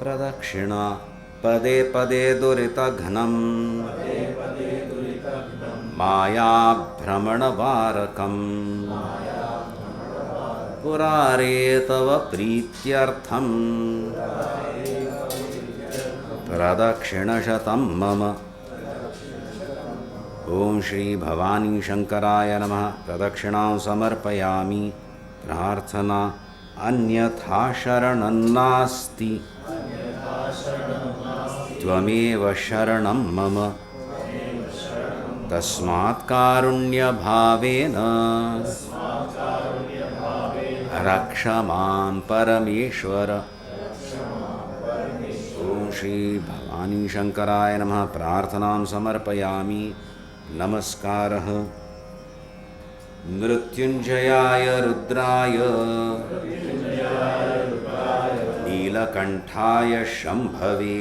प्रदक्षिणा पदे पदे दुरितघ्नम् मायाभ्रमणवारकम् पुरारे तव प्रीत्यर्थम् प्रदक्षिणशतं मम। ओं श्री भवानी शंकराय नमः। प्रदक्षिणां समर्पयामि। प्रार्थना अन्यथा शरणं नास्ति त्वमेव शरणं मम। तस्मात् कारुण्यभावेन रक्ष मां परमेश्वर। ओं श्री भवानी शंकराय नमः। प्रार्थनां समर्पयामि। नमस्कारः मृत्युंजयाय रुद्राय नीलकंठाय शंभवे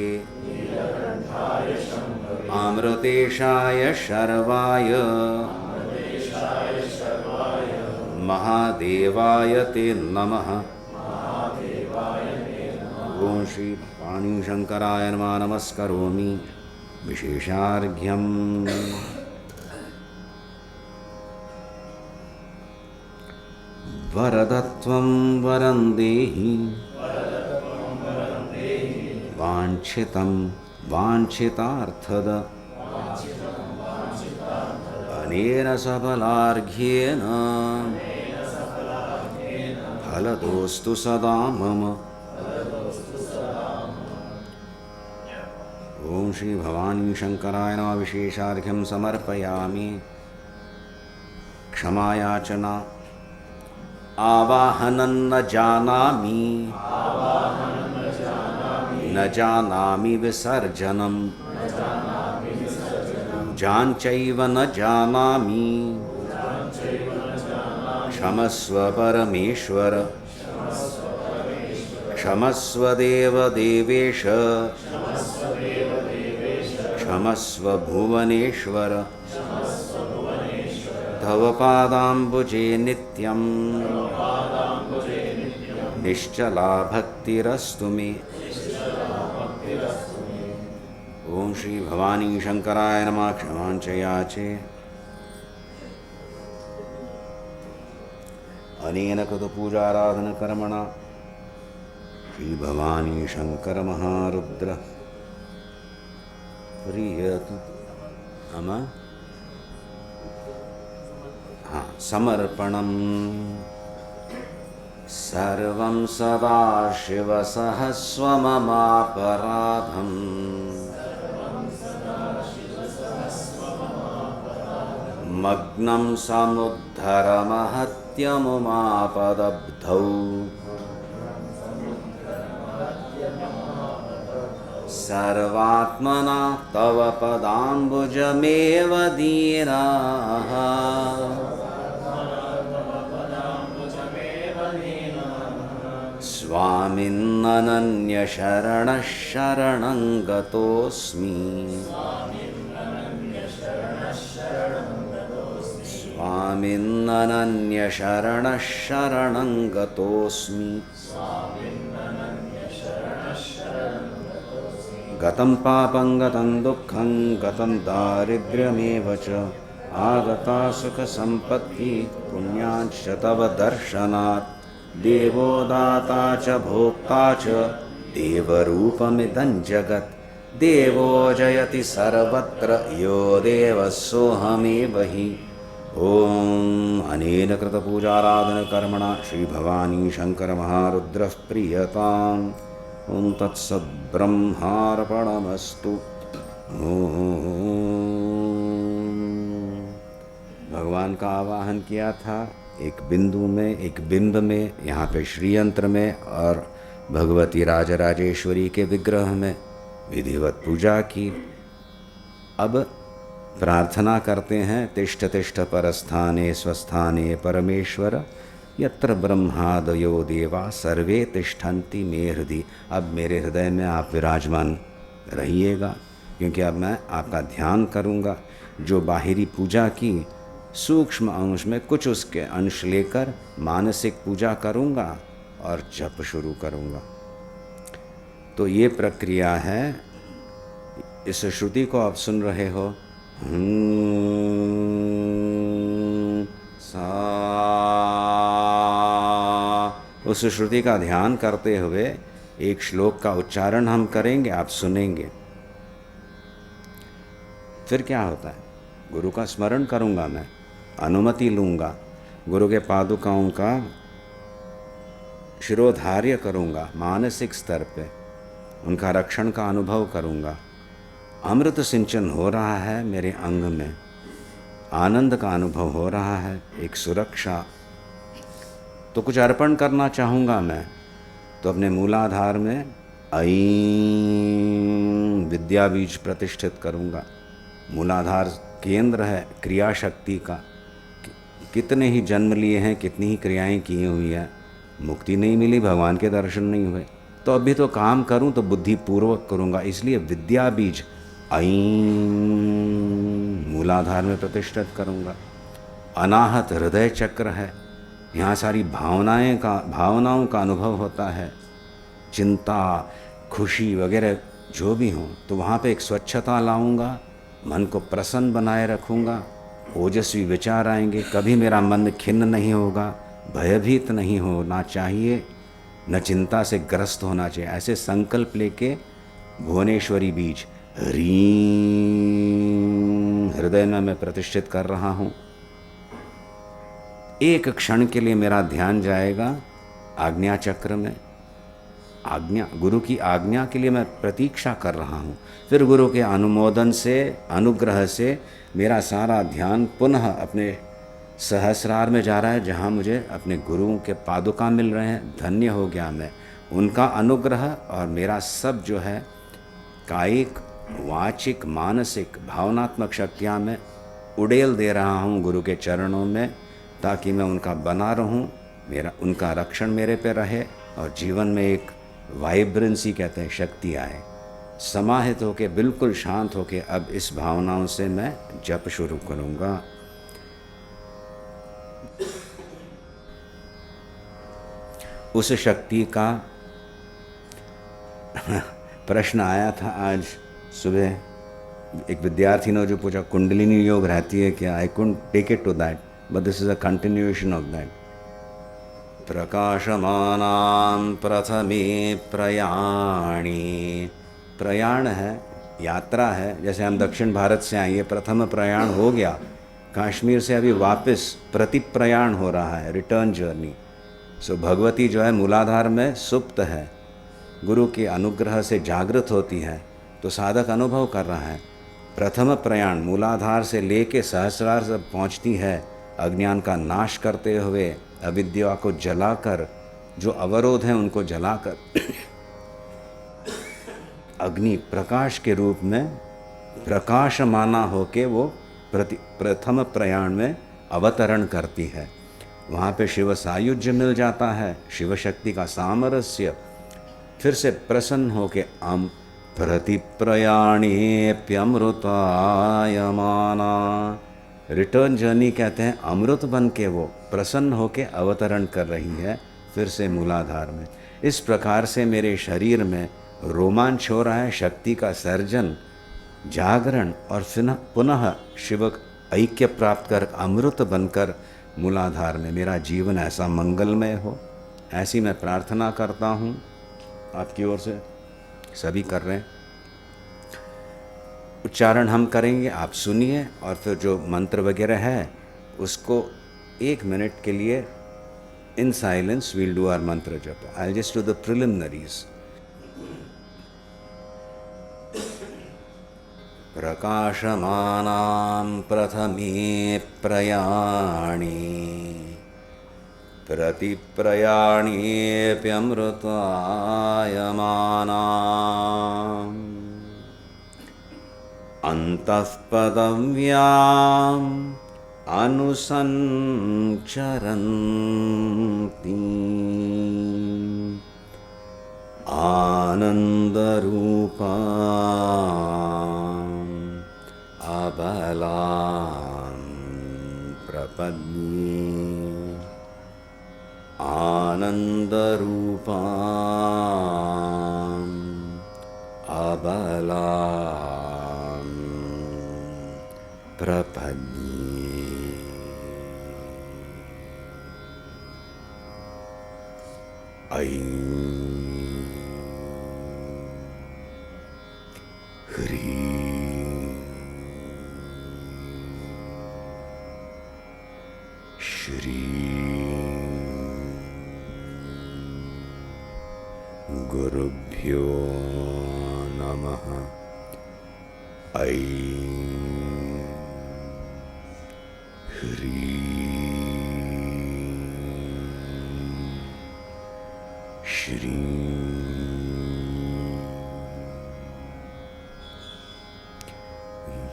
अमृतेशाय शर्वाय महादेवाय ते नमः। ओं श्री भवानी शंकराय नमः। नमस्करोमि। विशेषार्घ्यम् वरदत्वं वरं देहि वाञ्छितं वाञ्छितार्थद अनेन सबलार्घ्येन फलदोस्तु सदा मम। ओं श्री भवानी शंकराय नमः। विशेषार्घ्यं समर्पयामि। क्षमायाचना। आवाहनं न जानामि न जानामि विसर्जनं पूजाञ्चैव न जानामि क्षमस्व परमेश्वर। क्षमस्व देव देवेश क्षमस्व भुवनेश्वर। तव पादाम्बुजे नित्यं निश्चला भक्तिरस्तु मे। ओं श्री भवानी शंकराय नमः। क्षमां च याचे। अनेन कृतपूजाराधनकर्मणा श्री भवानी शंकर महारुद्र प्रियत मम समर्पणम्। सर्वं सदाशिवसहस्वममापराधम् मग्नं समुद्धरमहत्यमुमापदब्धौ सर्वात्मना तव पदाम्बुजमेव दीनाः स्वामिन्ननन्यशरणः शरणं गतोऽस्मि। स्वामिन्ननन्यशरणः शरणं गतोऽस्मि। गतं पापं गतं दुःखं गतं दारिद्र्यमेव च आगता सुखसम्पत्तिः पुण्याच्च तव दर्शनात्। देवो दाता च भोक्ता च देवरूपमिदं जगत् देवो जयति सर्वत्र यो देवः सोऽहमेव हि। ओम अनेन कृतपूजाराधन कर्मणा श्री भवानी शंकर महारुद्रः प्रीयताम्। ओम तत्सद्ब्रह्मार्पणमस्तु। भगवान का आवाहन किया था एक बिंदु में, एक बिंब में, यहाँ पे श्रीयंत्र में और भगवती राजराजेश्वरी के विग्रह में विधिवत पूजा की। अब प्रार्थना करते हैं तिष्ठ तिष्ठ परस्थाने स्वस्थाने परमेश्वर यत्र ब्रह्मादयो देवा सर्वे तिष्ठन्ति मे हृदि। अब मेरे हृदय में आप विराजमान रहिएगा, क्योंकि अब मैं आपका ध्यान करूँगा। जो बाहरी पूजा की सूक्ष्म अंश में कुछ उसके अंश लेकर मानसिक पूजा करूँगा और जप शुरू करूँगा। तो ये प्रक्रिया है। इस श्रुति को आप सुन रहे हो, सा। उस श्रुति का ध्यान करते हुए एक श्लोक का उच्चारण हम करेंगे, आप सुनेंगे। फिर क्या होता है, गुरु का स्मरण करूंगा, मैं अनुमति लूंगा, गुरु के पादुकाओं का शिरोधार्य करूंगा, मानसिक स्तर पे उनका रक्षण का अनुभव करूंगा। अमृत सिंचन हो रहा है मेरे अंग में, आनंद का अनुभव हो रहा है, एक सुरक्षा। तो कुछ अर्पण करना चाहूँगा मैं, तो अपने मूलाधार में ऐं विद्या बीज प्रतिष्ठित करूँगा। मूलाधार केंद्र है क्रिया शक्ति का। कितने ही जन्म लिए हैं, कितनी ही क्रियाएं की हुई है, मुक्ति नहीं मिली, भगवान के दर्शन नहीं हुए। तो अभी तो काम करूं तो बुद्धिपूर्वक करूंगा, इसलिए विद्या बीज ऐं मूलाधार में प्रतिष्ठित करूंगा। अनाहत हृदय चक्र है, यहाँ सारी भावनाओं का अनुभव होता है। चिंता, खुशी वगैरह जो भी हो, तो वहाँ पे एक स्वच्छता लाऊंगा, मन को प्रसन्न बनाए रखूँगा, ओजस्वी विचार आएंगे। कभी मेरा मन खिन्न नहीं होगा, भयभीत नहीं होना चाहिए, न चिंता से ग्रस्त होना चाहिए। ऐसे संकल्प लेके भुवनेश्वरी बीज ह्रीं हृदय में मैं प्रतिष्ठित कर रहा हूँ। एक क्षण के लिए मेरा ध्यान जाएगा आज्ञा चक्र में। आज्ञा, गुरु की आज्ञा के लिए मैं प्रतीक्षा कर रहा हूँ। फिर गुरु के अनुमोदन से, अनुग्रह से मेरा सारा ध्यान पुनः अपने सहस्रार में जा रहा है, जहाँ मुझे अपने गुरुओं के पादुका मिल रहे हैं। धन्य हो गया मैं, उनका अनुग्रह और मेरा सब जो है कायिक, वाचिक, मानसिक, भावनात्मक शक्तियाँ मैं उड़ेल दे रहा हूँ गुरु के चरणों में, ताकि मैं उनका बना रहूं, मेरा उनका रक्षण मेरे पे रहे और जीवन में एक वाइब्रेंसी कहते हैं, शक्ति आए। समाहित होके, बिल्कुल शांत होके अब इस भावनाओं से मैं जप शुरू करूंगा। उस शक्ति का प्रश्न आया था आज सुबह, एक विद्यार्थी ने जो पूछा कुंडलिनी योग रहती है क्या? I couldn't take it to that, but this is a continuation of that. प्रकाशमानां प्रथमे प्रयाणी, प्रयाण है, यात्रा है। जैसे हम दक्षिण भारत से आए, प्रथम प्रयाण हो गया, कश्मीर से अभी वापस प्रतिप्रयाण हो रहा है, रिटर्न जर्नी। सो भगवती जो है मूलाधार में सुप्त है, गुरु के अनुग्रह से जागृत होती है, तो साधक अनुभव कर रहा है। प्रथम प्रयाण मूलाधार से लेके सहस्रार तक पहुँचती है, अज्ञान का नाश करते हुए, अविद्या को जलाकर, जो अवरोध हैं उनको जलाकर अग्नि प्रकाश के रूप में प्रकाशमाना होके वो प्रथम प्रयाण में अवतरण करती है। वहाँ पे शिव सायुज्य मिल जाता है, शिव शक्ति का सामरस्य। फिर से प्रसन्न होके प्रतिप्रयाणेप्यमृतायमाना, रिटर्न जर्नी कहते हैं, अमृत बन के वो प्रसन्न होके अवतरण कर रही है फिर से मूलाधार में। इस प्रकार से मेरे शरीर में रोमांच हो रहा है, शक्ति का सर्जन, जागरण, और पुनः शिव ऐक्य प्राप्त कर अमृत बनकर मूलाधार में मेरा जीवन ऐसा मंगलमय हो, ऐसी मैं प्रार्थना करता हूँ। आपकी ओर से सभी कर रहे हैं। उच्चारण हम करेंगे, आप सुनिए, और फिर जो मंत्र वगैरह है उसको 1 मिनट के लिए in silence will do our मंत्र जप. I just do the preliminaries. प्रकाशमानां प्रथमे प्रयाणे प्रतिप्रयाणेऽप्यमृतायमानाम् अन्तःपदव्याम् अनुसञ्चरन्ति आनन्दरूपाम् अबलां प्रपद्ये. आनन्दरूपाम् अबलां प्रपद्ये. ऐं ह्रीं श्रीं गुरुभ्यो नमः. ऐं ह्रीं श्रीं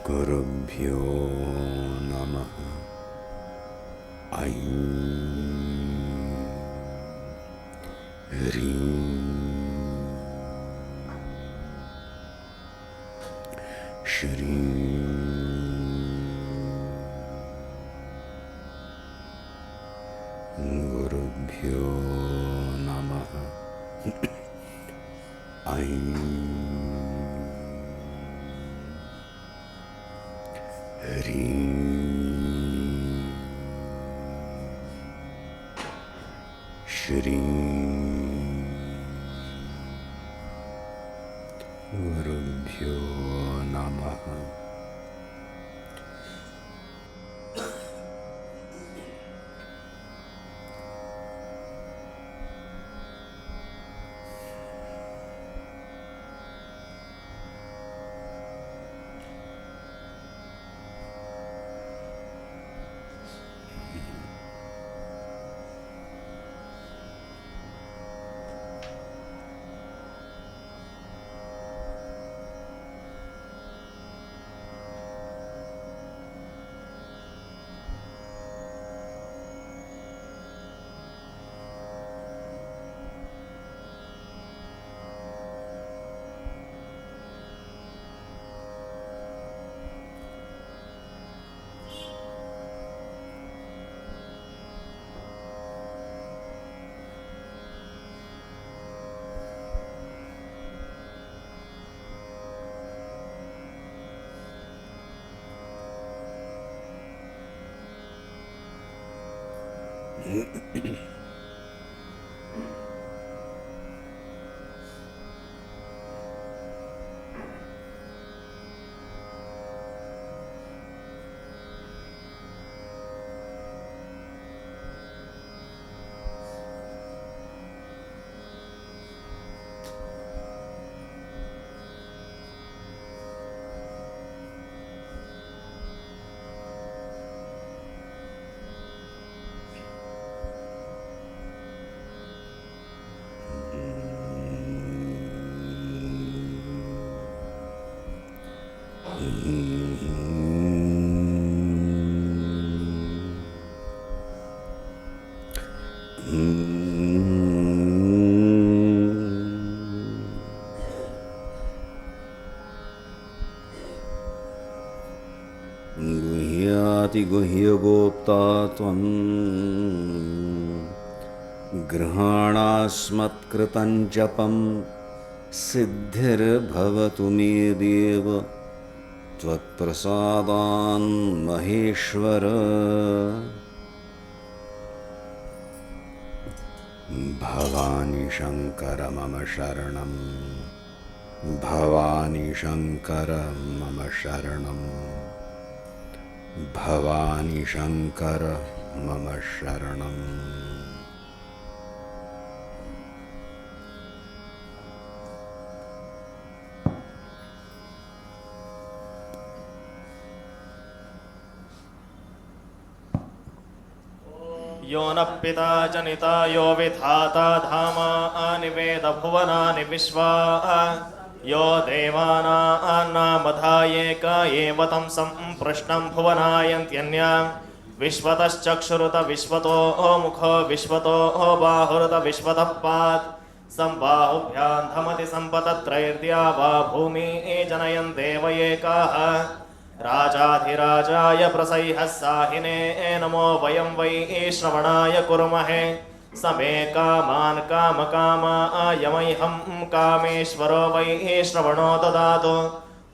गुरुभ्यो नमः. ऐं ह्रीं श्रीं गुरुभ्यो नमः. ऐं ह्रीं श्रीं गुरुभ्यो नमः. गुह्यगोप्ता त्वं गृहाणास्मत्कृतं जपं सिद्धिर्भवतु मे देव त्वत्प्रसादान् महेश्वर. भवानी शंकर मम शरणं भवानी शंकर मम शरणं, भवानी शंकर मम शरणं। यो न पिता जनिता यो विधाता धामानि वेद भुवनानि विश्वा यो देवानान्नामधायेक एव तं सम्पृष्टं भुवनायन्त्यन्या विश्वतश्चक्षुरुत विश्वतो मुखो विश्वतो बाहुरुत विश्वतः पात् सम्बाहुभ्यां धमति सम्पतत्रैर्द्या वा भूमिः जनयन् देव एकाः राजाधिराजाय प्रसह्यः साहिने नमो वयं वै श्रवणाय कुर्महे समे कामान् कामकामायमह्यं कामेश्वरो वै श्रवणो ददातु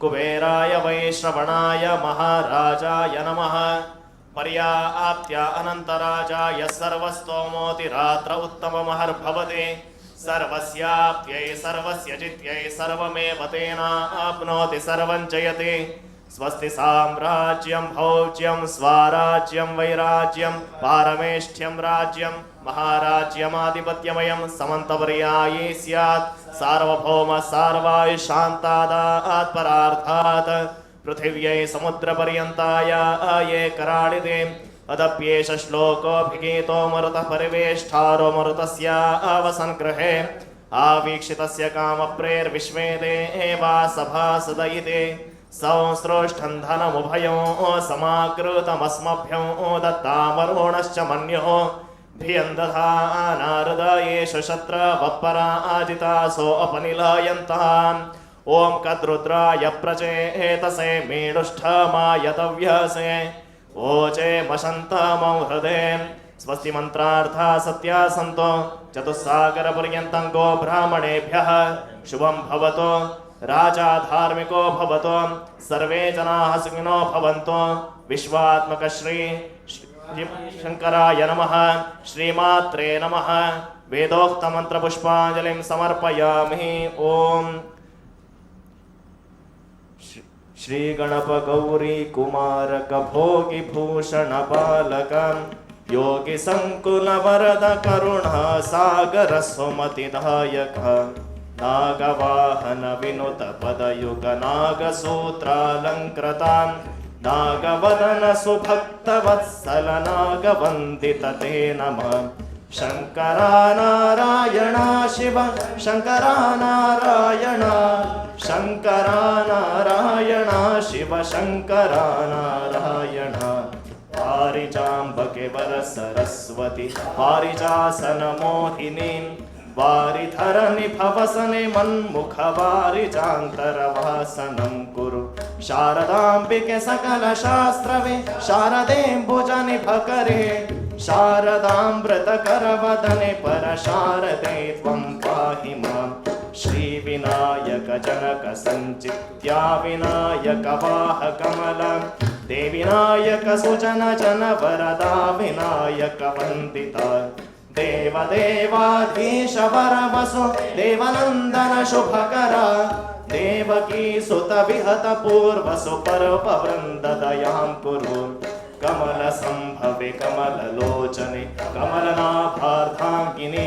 कुबेराय वै श्रवणाय महाराजाय नमः पर्याप्त्या अनन्तराजाय सर्वस्तोमोतिरात्र उत्तममहर्भवति सर्वस्याप्त्यै सर्वस्य जित्यै सर्वमेव तेनाप्नोति सर्वं जयति स्वस्ति साम्राज्यं भौज्यं स्वराज्यं वैराज्यं पारमेष्ठ्यं राज्यं महाराज्यमाधिपत्यमयं समन्तपर्यायी स्यात् सार्वभौम सार्वायुशान्तादात् परार्थात् पृथिव्यै समुद्रपर्यन्ताय ये कराणिते अदप्येष श्लोकोऽभिगीतो मरुतः परिवेष्टारो मरुतस्य अवसन्गृहे आवीक्षितस्य कामप्रेर्विश्वे देवा सभासदयिते संसृष्टं धनमुभयो समाकृतमस्मभ्यो दत्तामरुणश्च मन्युः भियं दधानाहृदयेषु शत्रवपराजितासो अपनिलयन्ताम् ॐ कद्रुद्राय प्रचेतसे मेढुष्ठमायतव्यसे ओचे मशन्तमं हृदे स्वस्ति मंत्रार्था सत्या सन्तो चतुस्सागरपर्यन्तं गो ब्राह्मणेभ्यः शुभं भवतु राजा धार्मिको भवतु सर्वे जनाः सुखिनो भवन्तु विश्वात्मक श्री शंकराय नमः श्रीमात्रे नमः वेदोक्त मंत्र पुष्पांजलिं समर्पयामि ओम श्री गणप गौरी कुमारक भोगी भूषण बालक योगी संकुल वरद करुणा सागर सुमतिदायक नागवाहन विनुत पदयुग नागसूत्रालंकृता नागवदन सुभक्त वत्सल नागवंदित ते नमः शंकरा नारायण शिव शंकरा नारायण शंकरा नारायण शिव शंकरा नारायण पारिजाम्बके वर सरस्वती पारिजासन मोहिनी वारिधरनि भवसने मन्मुख वारिजान्तरवासनं कुरु शारदाम्बिके सकल शास्त्रवे शारदेऽम्बुजनि भकरे शारदामृतकरवदने परशारदे त्वं पाहि माम् श्रीविनायक जनक सञ्चित्या विनायक वाह कमल देविनायक सुजन जन वरदा विनायक वन्दिता देवदेवाधीश वर वसु देवनन्दन शुभकरा देवकी सुत विहत पूर्वसु पर्ववृन्द दयां कुरु कमल संभवे कमल लोचने कमलनाभार्धांगिनी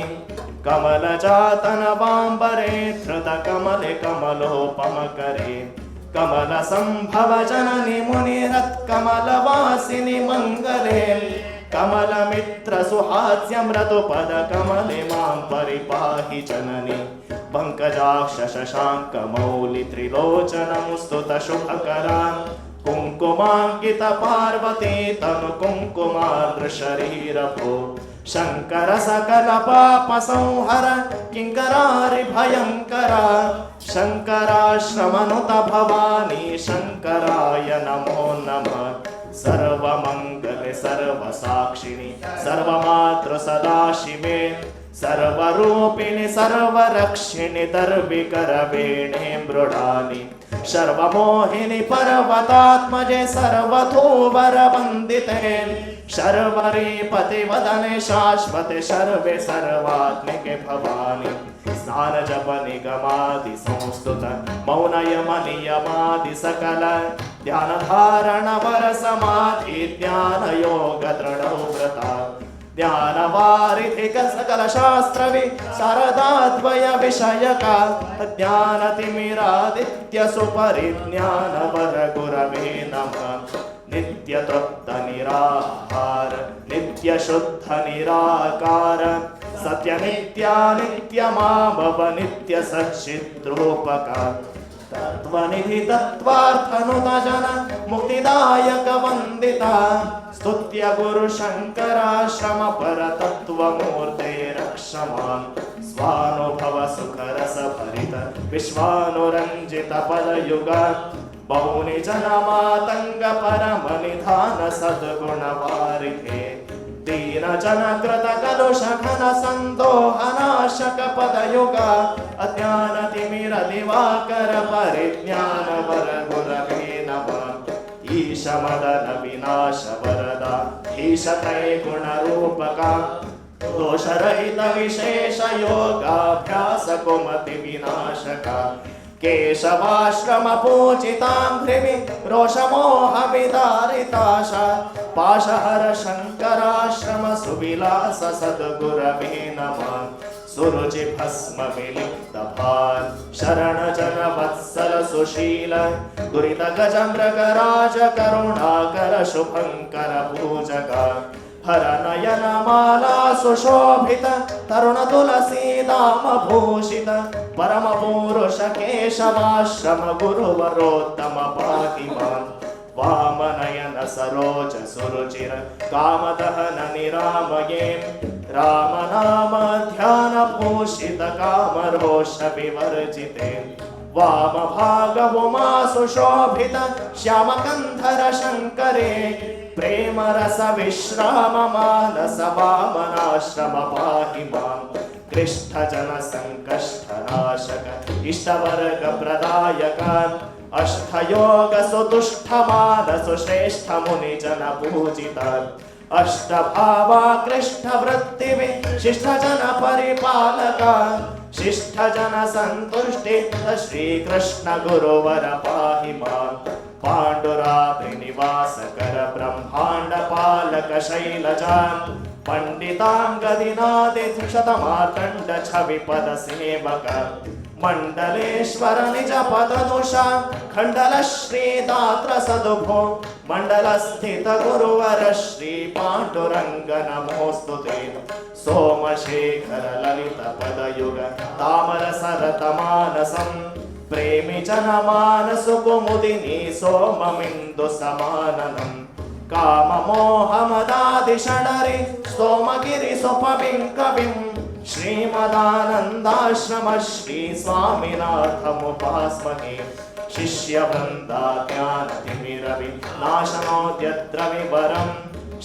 कमल जातन वांबरे धृत कमले कमलोपम करे कमल संभव जननी मुनिरत् कमल वासिनी मंगले कमल मित्र सुहास्यमृतु पद कमले मां परिपाहि जननी पंकजाक्ष शशांक मौलि त्रिलोचनं स्तुत शुभकरा कुंकुमांकित पार्वती तनु कुंकुमार्द्र शरीर भो शंकर सकल पाप संहर किंकरारि भयंकरा शंकराश्रमनुत भवानी शंकराय नमो नमः सर्वमंगल सर्वसाक्षिणी सर्वमातृ सदाशिवे सर्वरूपिणि सर्वरक्षिणि दर्विकरवेणे मृडानि सर्वमोहिनि पर्वतात्मजे सर्वतोवर वन्दिते शर्वरे पतिवदने शाश्वते सर्वे सर्वात्मिके भवानि स्नान जप निगमादि संस्तुत मौन यम नियमादि सकल ध्यान धारण वर समाधि ज्ञान योग दृढ़ व्रता ध्यान वारिधिक सकल शास्त्रवि शारदाद्वय विषयका ज्ञान तिमिरादित्य सुपरिज्ञान वर गुरवे नमः नित्य तृप्त निराहार नित्य शुद्ध निराकार सत्य नित्या नित्य माभव नित्य सच्चिद्रूपका तत्वनिधि तत्वार्थनुत जन मुक्तिदायक वंदिता स्तुत्य गुरु शंकराश्रम पर तत्वमूर्ते रक्षमां स्वानुभव सुख रस भरित विश्वानुरंजित पदयुगा बहुनि जनमातंग परम निधान सद्गुण वारिधे दीन जन कृत कलुष घन संदोहनाशक पदयुगा अज्ञान तिमिर दिवाकर परिज्ञान वर गुरवे नमः ईश मदन विनाश वरदा ईश त्रैगुण रूपका दोष रहित विशेष योगाभ्यास कुमति विनाशका केशवाश्रम पूजितांघ्रिमि रोषमोह विदारिताशा पाशहर शंकराश्रम सुविलास सद्गुरवे नमः सुरुचि भस्म विलिप्त भार शरण जन वत्सल सुशील दुरित गज मृगराज करुणाकर शुभंकर पूजका हर नयन माला सुशोभित तरुण तुलसी दाम भूषित परम पुरुष केशवाश्रम गुरुवरोत्तम पाहि मां वाम नयन सरोज सुरुचिर कामदहन निरामये राम नाम ध्यान भूषित काम रोष विवर्जिते वाम भाग उमा सुशोभित श्याम कंधर शंकरे प्रेम रस विश्राम मानस वामनाश्रम पाहि मां कृष्ण जन संकष्ट नाशक इष्टवर्ग प्रदायक अष्टयोग सुदुष्ट मानस श्रेष्ठ मुनि जन पूजित अष्टभावा कृष्ण वृत्ति शिष्ट जन परिपालक शिष्ट जन संतुष्टि श्री कृष्ण गुरुवर पाहि मां पांडुरात्रि निवास कर ब्रह्मांड पालक शैलजा पंडितांगदिनादि शतमार्तंड छवि पद सेवक मंडलेश्वर निज पदनुषा खंडल श्री दात्र सदुभो मंडल स्थित गुरुवर श्री पांडुरंग नमोस्तुते सोमशेखर ललित पदयुग तामर सरत मानसं प्रेमी जनमानस कुमुदिनी सोममिन्दु समाननं काम मोह मदादि षडरि सोमगिरि सुपविं कविं श्रीमदानन्दाश्रम श्री स्वामिनाथमुपास्महे शिष्य वृन्दाज्ञानतिमिरवि नाशनोद्यत्र विवरं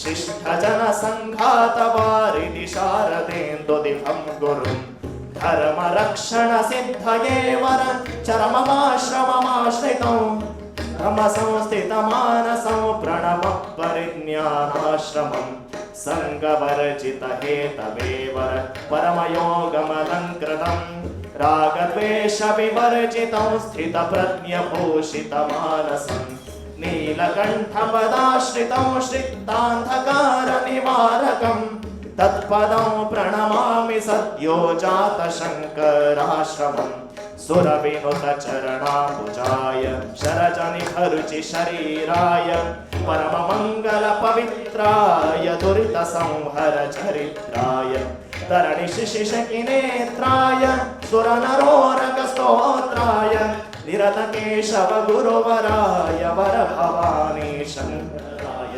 शिष्ट जन संघात वारिधि शारदेन्दुदिभं गुरुं धर्म रक्षण सिद्धये वर चरममाश्रममाश्रितौ ब्रह्म संस्थित मानसं प्रणव परिज्ञानाश्रमं संगवर्जित हेतवे वर परमयोगमलङ्कृतं रागद्वेष विवर्जितं स्थित प्रज्ञभूषित मानसं नीलकण्ठ पदाश्रितं श्रितान्धकार निवारकं तत्पदं प्रणमामि सद्यो जात शंकराश्रमं सुरविनुत चरणाम्बुजाय शरजनिभरुचि शरीराय परम मंगल पवित्राय दुरित संहर चरित्राय तरणि शिशिशकि नेत्राय सुरनरोरग स्तोत्राय निरत केशव गुरुवराय वर भवानी शंकराय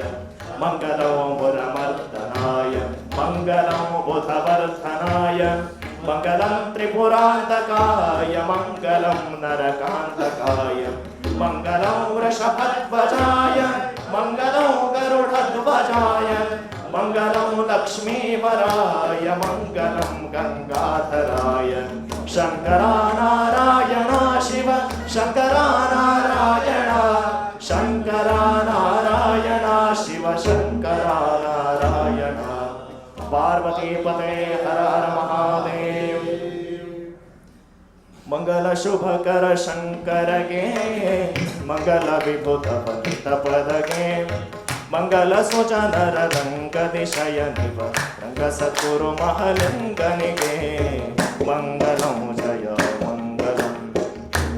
मंगलो मुरमर्दनाय मंगलं बुधवर्धनाय मंगलं त्रिपुरान्तकाय मंगलं नरकान्तकाय मंगलं वृषभध्वजाय मंगलं गरुडध्वजाय मंगलं लक्ष्मीवराय मंगलं गंगाधराय शंकरानारायण शिव शंकरानारायण शंकरानारायण शिव शंकरानारायण पते हर हर महादेव। मंगल शुभ कर शंकर गे, मंगल विभुत पतित पद गे, मंगल सुच नर रंग दिशय निव रंग सद्गुरु महलिंगनिगे, मंगलम जय मंगलम।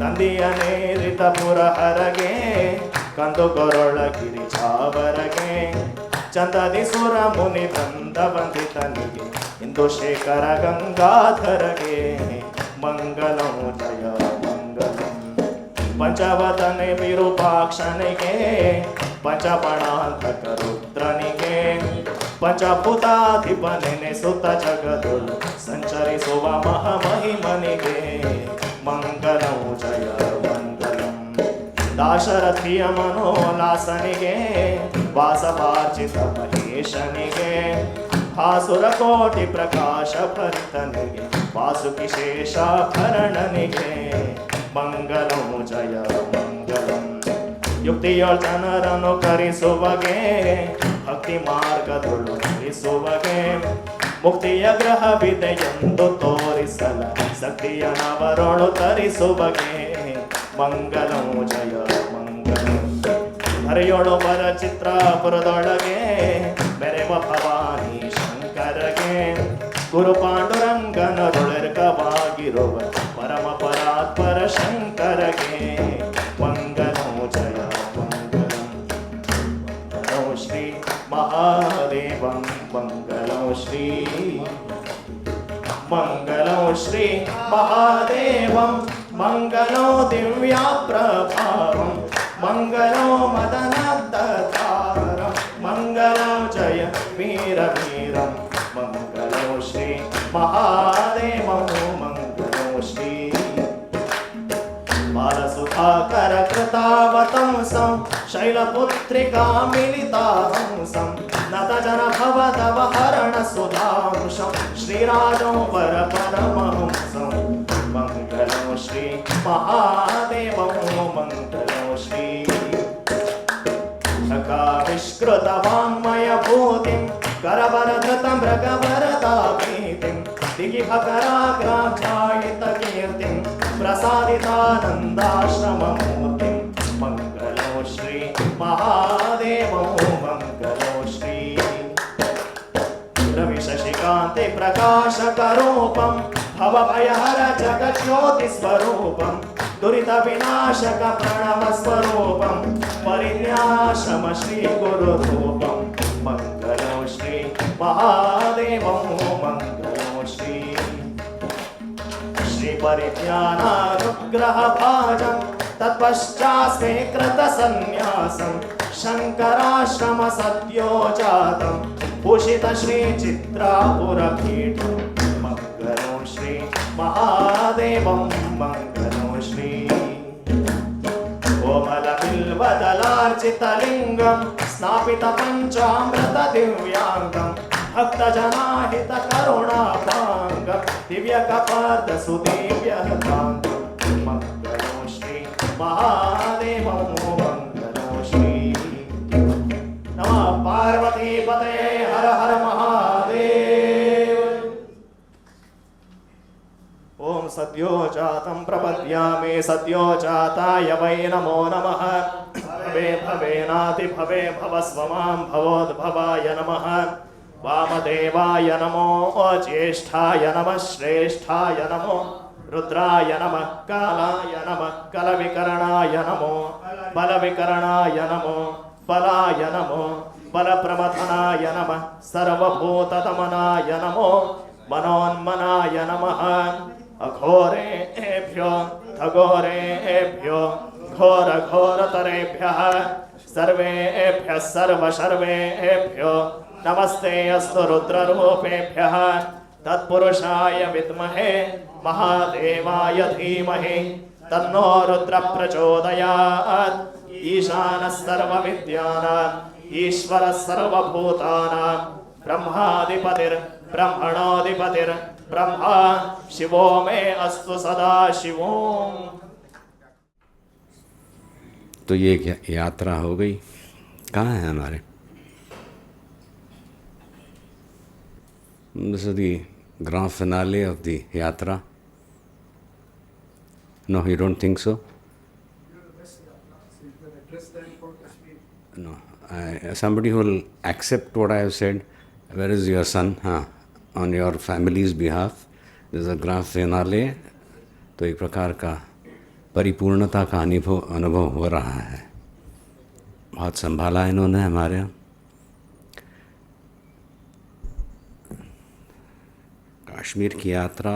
ನಂದಿಯನೇ ರಿತಪುರ ಹರಗೆ, ಕಂದು ಕೊರೊಳಗಿರಿ ಚಾವರಗೆ, ಚಂದದಿ ಸುರ ಮುನಿ ಬಂದ ವಂದಿತನಿಗೆ, ಇಂದು ಶೇಖರ ಗಂಗಾಧರಗೆ, ಮಂಗಲಂ ಜಯ ಮಂಗಲಂ। ಪಂಚವದನೆ ವಿರೂಪಾಕ್ಷನಿಗೆ, ಪಂಚಪಣಾಂತಕ ರುದ್ರನಿಗೆ, ಪಂಚಭೂತಾಧಿಪನೆ ಸುತ ಜಗದುಳು ಸಂಚರಿಸುವ ಮಹಾಮಹಿಮನಿಗೆ, ಮಂಗಲಂ ಜಯ ಮಂಗಲಂ। ದಾಶರಥಿಯ ಮನೋಲಾಸನಿಗೆ, ವಾಸವಾರ್ಜಿತ ಮಹೇಶನಿಗೆ, ಹಾಸುರ ಕೋಟಿ ಪ್ರಕಾಶ ಭರಿತನಿಗೆ, ವಾಸುಕಿ ಶೇಷಾಭರಣನಿಗೆ, ಮಂಗಲಂ ಜಯ ಮಂಗಲಂ। ಯುಕ್ತಿಯೊಳ ಜನರನ್ನು ಕರಿಸುವಗೆ, ಭಕ್ತಿ ಮಾರ್ಗದೊಳು ನಡೆಸುವಗೆ, ಮುಕ್ತಿಯ ಗ್ರಹವಿದೆಯೆಂದು ತೋರಿಸಲ ಶಕ್ತಿಯ ನವರೊಳು ತರಿಸುವಗೆ, ಮಂಗಲಂ ಜಯ ಮಂಗಲಂ। ಹರಿಯೊಳು ಬರ ಚಿತ್ರಾಪುರದೊಳಗೆ, ಬೆರೆವ ಭವಾನಿ ಶಂಕರಗೆ, ಗುರು ಪಾಂಡುರಂಗನರೊಳರ್ಕವಾಗಿರುವ ಪರಮ ಪರಾತ್ಪರ ಶಂಕರಗೆ, ಮಂಗಲಂ ಜಯ ಮಂಗಲಂ। ಮಂಗಲಂ ಶ್ರೀ ಮಹಾದೇವಂ, ಮಂಗಲಂ ಶ್ರೀ ಮಂಗಲಂ ಶ್ರೀ ಮಹಾದೇವಂ, ಮಂಗಲೋ ದಿವ್ಯಾ ಪ್ರಭಾವಂ, ಮಂಗಲೋ ಮದನದ್ದಾರಂ, ಮಂಗಲೋ ಜಯ ವೀರ ವೀರಂ, ಮಂಗಲೋ ಶ್ರೀ ಮಹಾದೇವಂ, ಮಂಗಲೋ ಶ್ರೀ ಬಾಲಸುಧಾಕರ ಕೃತಾವತಂಸಂ, ಶೈಲಪುತ್ರಿಕಾ ಮಿಲಿತಾಹಂಸಂ, ನತಜನ ಭವತವ ಹರಣ ಸುಧಾಂಶಂ, ಶ್ರೀರಾಜಂ ಪರ ಪರಮಹಂಸಂ, ಮಂಗಲಂ ಶ್ರೀ ಮಹಾದೇವಂ, ಮಂಗಲಂ ಶ್ರೀ ವಿಷ್ಕೃತ ವಾಂಗ್ಮಯ ಭೂತಿಂ, ಕರವರಧೃತ ಮೃಗವರದಾಭೀತಿಂ, ದಿಗಿಭಕರಾಗ್ರಾಚಾಯಿತ ಕೀರ್ತಿಂ, ಪ್ರಸಾದಿತಾನಂದಾಶ್ರಮಮೂರ್ತಿಂ, ಮಂಗಲಂ ಶ್ರೀ ಮಹಾದೇವಂ, ಮಂಗಲಂ ಶ್ರೀ ರವಿ ಶಶಿಕಾಂತಿ ಪ್ರಕಾಶಕರೂಪಂ, ಭವಭಯಹರ ಜಗಜ್ಯೋತಿ ಸ್ವರೂಪಂ, ದುರಿತ ವಿನಾಶಕ ಪ್ರಣವ ಸ್ವರೂಪಂ, ಪರಿನ್ಯಾಶಮ ಶ್ರೀ ಗುರು ರೂಪಂ, ಮಂಗಲಂ ಶ್ರೀ ಮಹಾದೇವಂ, ಮಂಗಲಂ ಶ್ರೀ ಶ್ರೀ ಪರಿಜ್ಞಾನಾನುಗ್ರಹ ಭಾಜಂ, ತತ್ಪಶ್ಚಾತ್ ಸನ್ಯಾಸಂ, ಶಂಕರಾಶ್ರಮ ಸದ್ಯೋ ಜಾತಂ, ಭೂಷಿತ ಶ್ರೀ ಚಿತ್ರಾಪುರ ಪೀಠಂ, ಮಂಗಲಂ ಶ್ರೀ ಮಹಾದೇವಂ, ಮಂಗಲಂ ಶ್ರೀ ಕೋಮಲ ಬಿಲ್ವದಲಾರ್ಚಿತ ಲಿಂಗಂ, ಸ್ನಾಪಿತ ಪಂಚಾಮೃತ ದಿವ್ಯಾಂಗಂ, ಭಕ್ತ ಜನಾಹಿತ ಕರುಣಾಪಾಂಗಂ, ದಿವ್ಯ ಕಪಾರ್ಧ ಸುದಿವ್ಯ ಕಾಂಗಂ, ಮಂಗಲಂ ಶ್ರೀ ಮಹಾದೇವಂ, ಮಂಗಲಂ ಶ್ರೀ ನಮಃ ಪಾರ್ವತಿ ಪತೆ ಹರ ಹರ ಮಹಾದೇವ। ಓಂ ಸದ್ಯೋ ಜಾತಂ ಪ್ರಪದ್ಯಾಮಿ, ಸದ್ಯೋ ಜಾತಾಯ ವೈ ನಮೋ ನಮಃ, ಭವೆ ಭವೇನಾತಿ ಭವೆ ಭವಸ್ವ ಮಾಂ ಭವೋದ್ಭವಾಯ ನಮಃ, ವಾಮದೇವಾಯ ನಮೋ ಜ್ಯೇಷ್ಠಾಯ ನಮಃ, ಶ್ರೇಷ್ಠಾಯ ನಮೋ ರುದ್ರಾಯ ನಮಃ, ಕಾಲಾಯ ನಮಃ, ಕಲವಿಕರಣಾಯ ನಮೋ, ಬಲವಿಕರಣಾಯ ನಮೋ, ಬಲಾಯ ನಮೋ, ಬಲಪ್ರಮಥನಾಯ ನಮಃ, ಸರ್ವಭೂತತಮನಾಯ ನಮೋ, मनोन्मनाय नमः। अघोरेभ्यो अघोरेभ्यो घोर घोरतरेभ्यः सर्वेभ्यः सर्वशर्वेभ्यो नमस्ते अस्तु रुद्ररूपेभ्यः। तत्पुरुषाय विद्महे महादेवाय धीमहि तन्नो रुद्र प्रचोदयात्। ईशानः सर्वविद्यानाम् ईश्वरः सर्वभूतानां ब्रह्माधिपतिर्ब्रह्मणोऽधिपतिर्ब्रह्मा शिवो मे अस्तु सदा शिवो। तो ये क्या यात्रा हो गई। कहाँ है हमारे This is the grand finale of the yatra. No, you don't think so? No. Somebody who will accept what I have said. Where is your son? On your family's behalf. This is a grand finale. तो एक प्रकार का परिपूर्णता का अनुभव हो रहा है. बहुत संभाला इन्होंने हमारे यहाँ. कश्मीर की यात्रा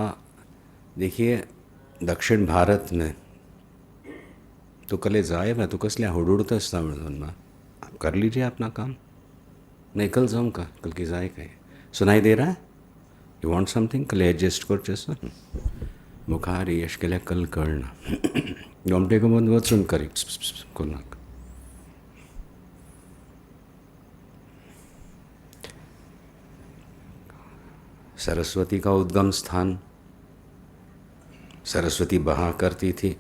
देखिए दक्षिण भारत में तो कले जाए मैं तो कसल्या हुडुडत असता म्हणून ना आप कर लीजिए अपना काम. नहीं कल जाऊँ का कल की जाए कहीं सुनाई दे रहा है. यू वांट समथिंग कल एडजस्ट कर जैसा बुखार यश के लिए कल करना गमटे को बंद वचन करी कोना. सरस्वती का उद्गम स्थान. सरस्वती बहा करती थी.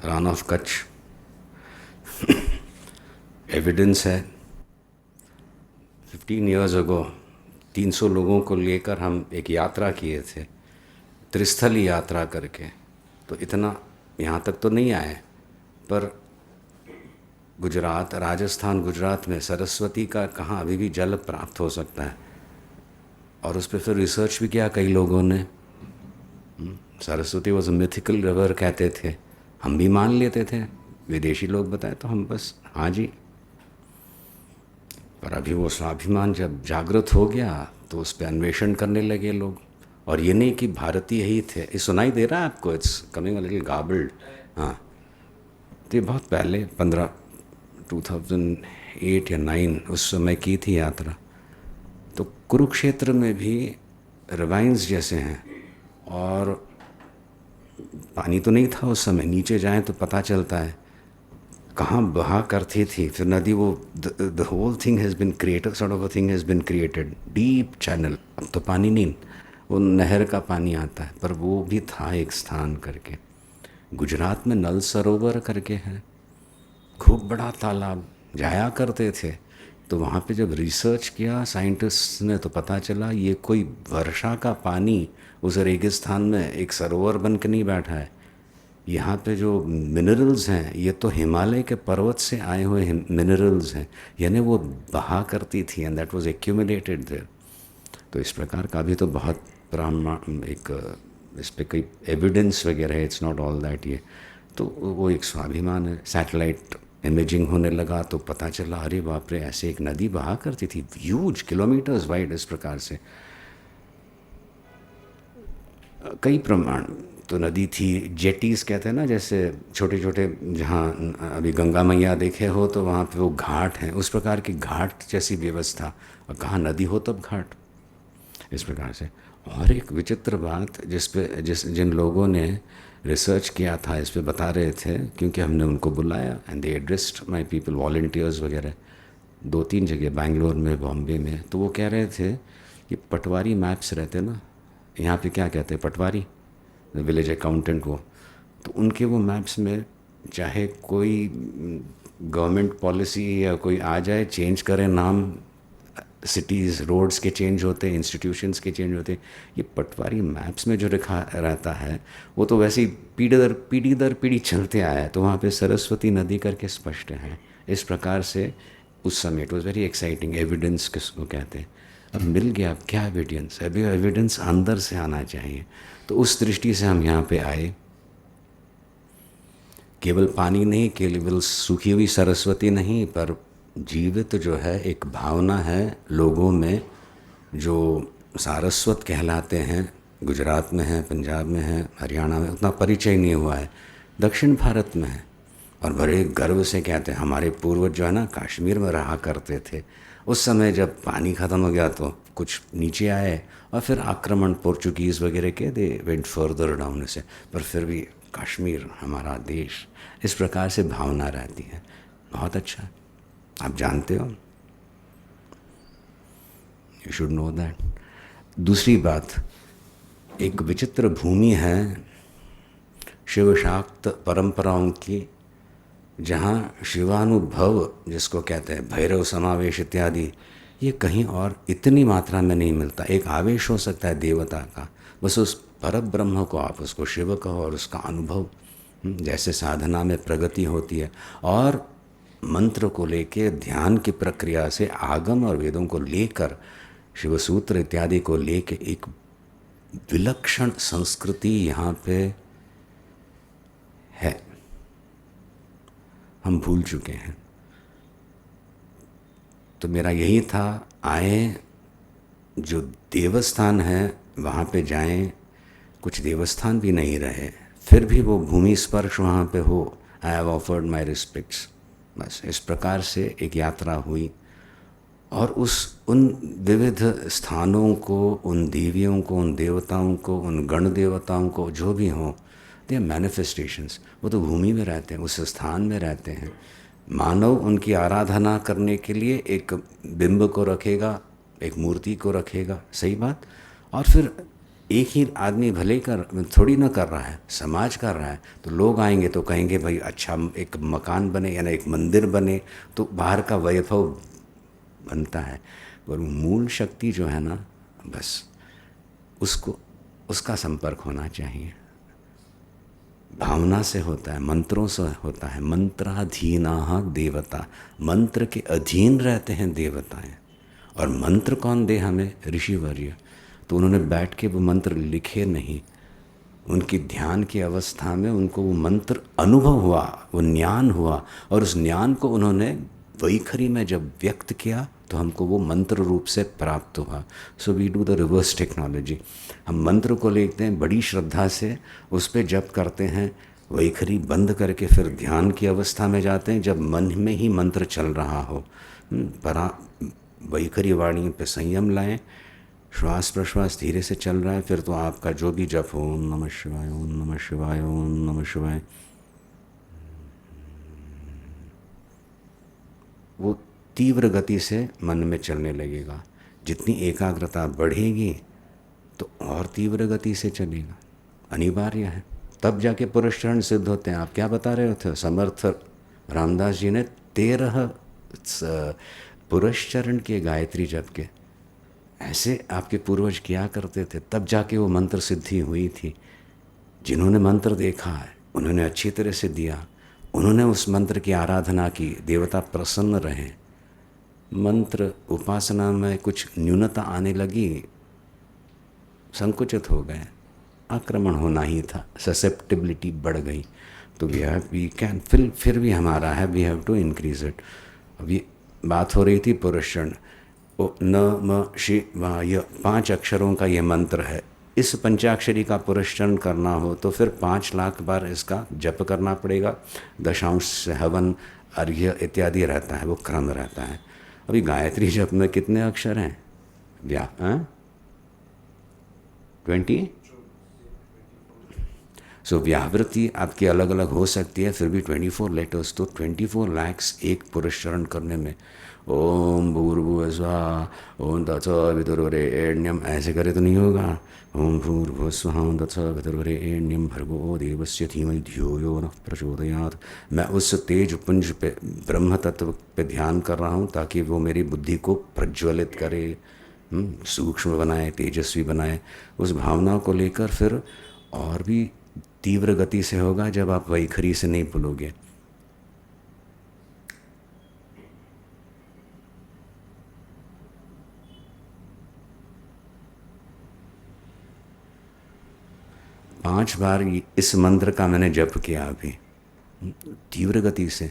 रन ऑफ कच्छ एविडेंस है. 15 years ago 300 लोगों को लेकर हम एक यात्रा किए थे त्रिस्थली यात्रा करके. तो इतना यहाँ तक तो नहीं आए पर गुजरात राजस्थान गुजरात में सरस्वती का कहाँ अभी भी जल प्राप्त हो सकता है. और उस पर फिर रिसर्च भी किया कई लोगों ने. Saraswati was a mythical river कहते थे. हम भी मान लेते थे. विदेशी लोग बताए तो हम बस हाँ जी. पर अभी वो स्वाभिमान जब जागृत हो गया तो उस पर अन्वेषण करने लगे लोग. और ये नहीं कि भारतीय ही थे. ये सुनाई दे रहा है आपको? It's coming a little garbled. हाँ तो ये बहुत पहले 2008 या 9 उस समय की थी यात्रा. तो कुरुक्षेत्र में भी रिवाइंस जैसे हैं और पानी तो नहीं था उस समय. नीचे जाएं तो पता चलता है कहाँ बहा करती थी फिर नदी. वो the whole thing has been created sort of a thing has been created. Deep channel. अब तो पानी नहीं वो नहर का पानी आता है पर वो भी था एक स्थान करके. गुजरात में नल सरोवर करके है. खूब बड़ा तालाब जाया करते थे. तो वहाँ पे जब रिसर्च किया साइंटिस्ट ने तो पता चला ये कोई वर्षा का पानी उस रेगिस्तान में एक सरोवर बन के नहीं बैठा है. यहाँ पे जो मिनरल्स हैं ये तो हिमालय के पर्वत से आए हुए मिनरल्स हैं. यानी वो बहा करती थी and that was accumulated there. तो इस प्रकार का भी तो बहुत एक इस पर कई एविडेंस वगैरह है. It's not all that. ये तो वो एक स्वाभिमान है. सैटेलाइट इमेजिंग होने लगा तो पता चला अरे बाप रे ऐसे एक नदी बहा करती थी ह्यूज किलोमीटर्स वाइड. इस प्रकार से कई प्रमाण तो नदी थी. जेटीज़ कहते हैं ना जैसे छोटे छोटे जहाँ अभी गंगा मैया देखे हो तो वहाँ पे वो घाट हैं. उस प्रकार की घाट जैसी व्यवस्था. और कहाँ नदी हो तब घाट. इस प्रकार से. और एक विचित्र बात जिन लोगों ने रिसर्च किया था इस पे बता रहे थे क्योंकि हमने उनको बुलाया and they addressed my people volunteers वगैरह 2-3 जगह बेंगलोर में बॉम्बे में. तो वो कह रहे थे ये पटवारी मैप्स रहते ना यहाँ पे क्या कहते हैं पटवारी विलेज अकाउंटेंट को. तो उनके वो मैप्स में चाहे कोई गवर्नमेंट पॉलिसी या कोई आ जाए चेंज करें नाम. सिटीज़ रोड्स के चेंज होते हैं इंस्टीट्यूशंस के चेंज होते हैं. ये पटवारी मैप्स में जो लिखा रहता है वो तो वैसे ही पीढ़ी दर पीढ़ी चलते आया है. तो वहाँ पे सरस्वती नदी करके स्पष्ट है. इस प्रकार से उस समय it was very exciting. Evidence किसको कहते हैं. अब मिल गया. अब क्या एविडेंस. अभी एविडेंस अंदर से आना चाहिए. तो उस दृष्टि से हम यहाँ पे आए. केवल पानी नहीं केवल सूखी हुई सरस्वती नहीं पर जीवित जो है एक भावना है लोगों में जो सारस्वत कहलाते हैं. गुजरात में है पंजाब में है हरियाणा में उतना परिचय नहीं हुआ है. दक्षिण भारत में है और बड़े गर्व से कहते हैं हमारे पूर्वज जो है ना कश्मीर में रहा करते थे. उस समय जब पानी ख़त्म हो गया तो कुछ नीचे आए और फिर आक्रमण पोर्चुगीज़ वगैरह के दे वेंट फर्दर डाउन से. पर फिर भी कश्मीर हमारा देश. इस प्रकार से भावना रहती है. बहुत अच्छा. आप जानते हो. You should know that. दूसरी बात एक विचित्र भूमि है शिव शाक्त परंपराओं की जहाँ शिवानुभव जिसको कहते हैं भैरव समावेश इत्यादि ये कहीं और इतनी मात्रा में नहीं मिलता। एक आवेश हो सकता है देवता का, बस उस पर ब्रह्म को आप उसको शिव कहो और उसका अनुभव, जैसे साधना में प्रगति होती है और मंत्र को लेके ध्यान की प्रक्रिया से आगम और वेदों को लेकर शिवसूत्र इत्यादि को लेके एक विलक्षण संस्कृति यहाँ पे है, हम भूल चुके हैं। तो मेरा यही था, आए जो देवस्थान है वहाँ पे जाएं। कुछ देवस्थान भी नहीं रहे, फिर भी वो भूमि स्पर्श वहाँ पे हो। I have offered my respects. बस इस प्रकार से एक यात्रा हुई और उन विविध स्थानों को, उन देवियों को, उन देवताओं को, उन गण देवताओं को, जो भी हों, दे मैनिफेस्टेशंस। वो तो भूमि में रहते हैं, उस स्थान में रहते हैं। मानव उनकी आराधना करने के लिए एक बिंब को रखेगा, एक मूर्ति को रखेगा, सही बात। और फिर एक ही आदमी भले कर थोड़ी ना कर रहा है, समाज कर रहा है, तो लोग आएंगे तो कहेंगे भाई अच्छा एक मकान बने या ना एक मंदिर बने, तो बाहर का वैभव बनता है। पर मूल शक्ति जो है ना, बस उसका संपर्क होना चाहिए। भावना से होता है, मंत्रों से होता है। मंत्राधीना देवता, मंत्र के अधीन रहते हैं देवताएं। और मंत्र कौन दे हमें? ऋषिवर्य। तो उन्होंने बैठ के वो मंत्र लिखे नहीं, उनकी ध्यान की अवस्था में उनको वो मंत्र अनुभव हुआ, वो ज्ञान हुआ, और उस ज्ञान को उन्होंने वैखरी में जब व्यक्त किया तो हमको वो मंत्र रूप से प्राप्त हुआ। So we do the reverse technology. हम मंत्र को लेते हैं बड़ी श्रद्धा से, उस पर जप करते हैं, वैखरी बंद करके फिर ध्यान की अवस्था में जाते हैं जब मन में ही मंत्र चल रहा हो। वैखरी वाणी पे संयम लाएं, श्वास प्रश्वास धीरे से चल रहा है, फिर तो आपका जो भी जप हो, ओम नमः शिवाय, ओम नमः शिवाय, ओम नमः शिवाय, वो तीव्र गति से मन में चलने लगेगा। जितनी एकाग्रता बढ़ेगी तो और तीव्र गति से चलेगा, अनिवार्य है। तब जाके पुरस्चरण सिद्ध होते हैं। आप क्या बता रहे थे? समर्थ रामदास जी ने 13 पुरस्चरण के गायत्री जप के, ऐसे आपके पूर्वज किया करते थे, तब जाके वो मंत्र सिद्धि हुई थी। जिन्होंने मंत्र देखा है उन्होंने अच्छी तरह से दिया, उन्होंने उस मंत्र की आराधना की, देवता प्रसन्न रहे। मंत्र उपासना में कुछ न्यूनता आने लगी, संकुचित हो गए, आक्रमण होना ही था, ससेप्टिबिलिटी बढ़ गई। तो वी कैन फिर भी हमारा है, we have to increase it. अभी बात हो रही थी पुरुषण, न म शि वा य, 5 अक्षरों का ये मंत्र है। इस पंचाक्षरी का पुरस्चरण करना हो तो फिर 5 लाख बार इसका जप करना पड़ेगा। दशांश, हवन, अर्घ्य इत्यादि रहता है, वो क्रम रहता है। अभी गायत्री जप में कितने अक्षर हैं? 20। सो व्यावृत्ति आपकी अलग अलग हो सकती है, फिर भी 24 लेटर्स, तो 24 लाख्स एक पुरस्चरण करने में। ओम भूर्भुवस्वः ओम तत्सवितुर्वरेण्यम, ऐसे करे तो नहीं होगा। ओम भूर्भुवस्वः ओम तत्सवितुर्वरेण्यम भर्गो देवस्य धीमहि धियो यो नः प्रचोदयात्। मैं उस तेज पुंज पे, ब्रह्म तत्व पे ध्यान कर रहा हूँ ताकि वो मेरी बुद्धि को प्रज्वलित करे, सूक्ष्म बनाए, तेजस्वी बनाए। उस भावना को लेकर फिर और भी तीव्र गति से होगा जब आप वैखरी से नहीं भूलोगे। पांच बार इस मंत्र का मैंने जप किया अभी तीव्र गति से,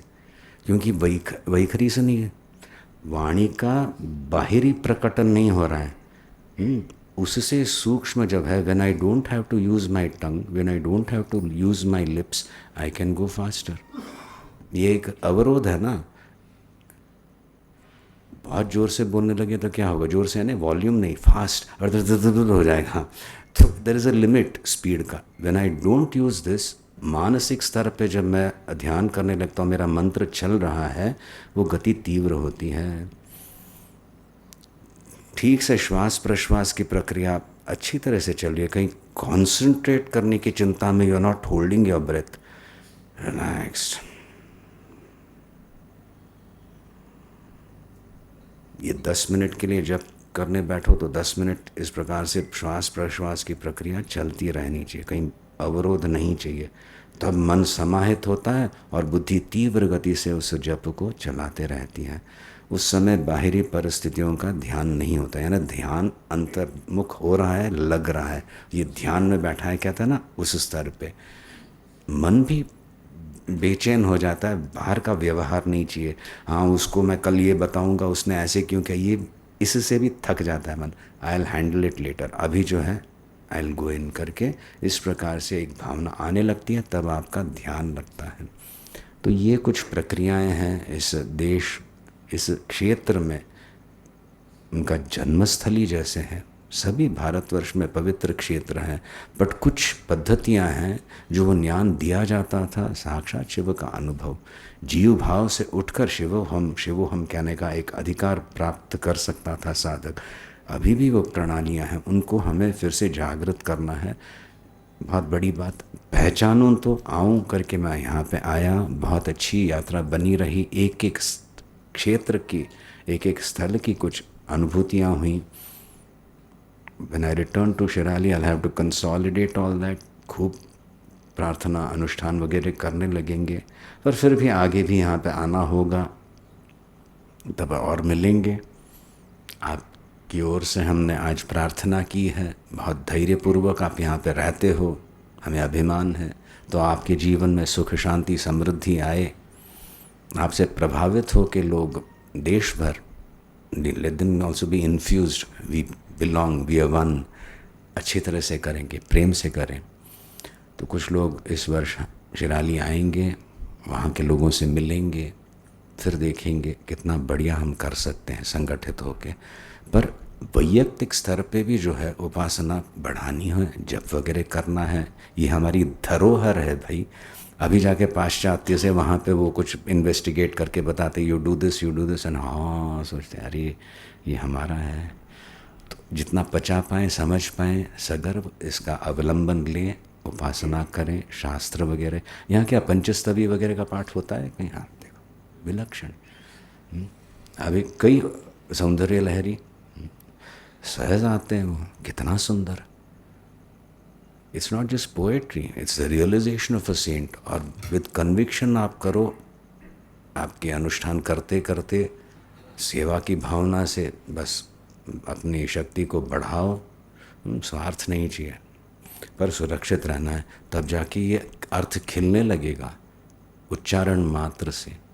क्योंकि वैखरी से नहीं है, वाणी का बाहरी प्रकटन नहीं हो रहा है, उससे सूक्ष्म जब है। When I don't have to use my tongue, when I don't have to use my lips, I can go faster. ये एक अवरोध है ना। बहुत ज़ोर से बोलने लगे तो क्या होगा? ज़ोर से यानी वॉल्यूम नहीं, फास्ट और हो जाएगा। तो there is a limit speed का। When I don't use this, मानसिक स्तर पे जब मैं ध्यान करने लगता हूँ, मेरा मंत्र चल रहा है, वो गति तीव्र होती है। ठीक से श्वास प्रश्वास की प्रक्रिया अच्छी तरह से चल रही है, कहीं कॉन्सेंट्रेट करने की चिंता में, you are not holding your breath, relaxed. ये 10 मिनट के लिए जब करने बैठो तो 10 मिनट इस प्रकार से श्वास प्रश्वास की प्रक्रिया चलती रहनी चाहिए, कहीं अवरोध नहीं चाहिए। तब मन समाहित होता है और बुद्धि तीव्र गति से उस जप को चलाते रहती है। उस समय बाहरी परिस्थितियों का ध्यान नहीं होता, यानी ध्यान अंतर्मुख हो रहा है, लग रहा है, ये ध्यान में बैठा है, कहता है ना, उस स्तर पे मन भी बेचैन हो जाता है। बाहर का व्यवहार नहीं चाहिए, हाँ उसको मैं कल ये बताऊंगा, उसने ऐसे क्यों किया, ये इससे भी थक जाता है मन। I will handle it later, अभी जो है आई विल गो इन करके इस प्रकार से एक भावना आने लगती है, तब आपका ध्यान लगता है। तो ये कुछ प्रक्रियाएं हैं इस देश, इस क्षेत्र में, उनका जन्मस्थली जैसे है। सभी भारतवर्ष में पवित्र क्षेत्र हैं, बट कुछ पद्धतियां हैं जो वो ज्ञान दिया जाता था, साक्षात शिव का अनुभव, जीव भाव से उठकर शिवो हम कहने का एक अधिकार प्राप्त कर सकता था साधक। अभी भी वो प्रणालियां हैं, उनको हमें फिर से जागृत करना है। बहुत बड़ी बात, पहचानूं तो आऊं करके मैं यहाँ पे आया, बहुत अच्छी यात्रा बनी रही, एक एक क्षेत्र की, एक एक स्थल की कुछ अनुभूतियाँ हुई। When I return to Shirali, I'll have to consolidate all that। खूब प्रार्थना अनुष्ठान वगैरह करने लगेंगे, पर फिर भी आगे भी यहाँ पे आना होगा, तब और मिलेंगे। आपकी ओर से हमने आज प्रार्थना की है, बहुत धैर्यपूर्वक आप यहाँ पे रहते हो, हमें अभिमान है। तो आपके जीवन में सुख शांति समृद्धि आए, आपसे प्रभावित हो के लोग देश भर, let them also be infused, we belong, we are one, अच्छी तरह से करेंगे, प्रेम से करें। तो कुछ लोग इस वर्ष शिराली आएंगे, वहाँ के लोगों से मिलेंगे, फिर देखेंगे कितना बढ़िया हम कर सकते हैं संगठित होके। पर वैयक्तिक स्तर पे भी जो है उपासना बढ़ानी है, जप वगैरह करना है, ये हमारी धरोहर है भाई। अभी जाके पाश्चात्य से वहाँ पे वो कुछ इन्वेस्टिगेट करके बताते यू डू दिस एंड हाँ, सोचते अरे ये हमारा है। तो जितना पचा पाएँ, समझ पाएँ, सगर्व इसका अवलंबन लें, उपासना करें, शास्त्र वगैरह। यहाँ क्या पंचस्तवी वगैरह का पाठ होता है कहीं? हाँ देखो, विलक्षण। अभी कई सौंदर्य लहरी सहज आते हैं, वो कितना सुंदर। It's not just poetry, it's the realization of a saint. और विद कन्विक्शन आप करो, आपके अनुष्ठान करते करते सेवा की भावना से बस अपनी शक्ति को बढ़ाओ, स्वार्थ नहीं चाहिए, पर सुरक्षित रहना है। तब जाके ये अर्थ खिलने लगेगा उच्चारण मात्र से।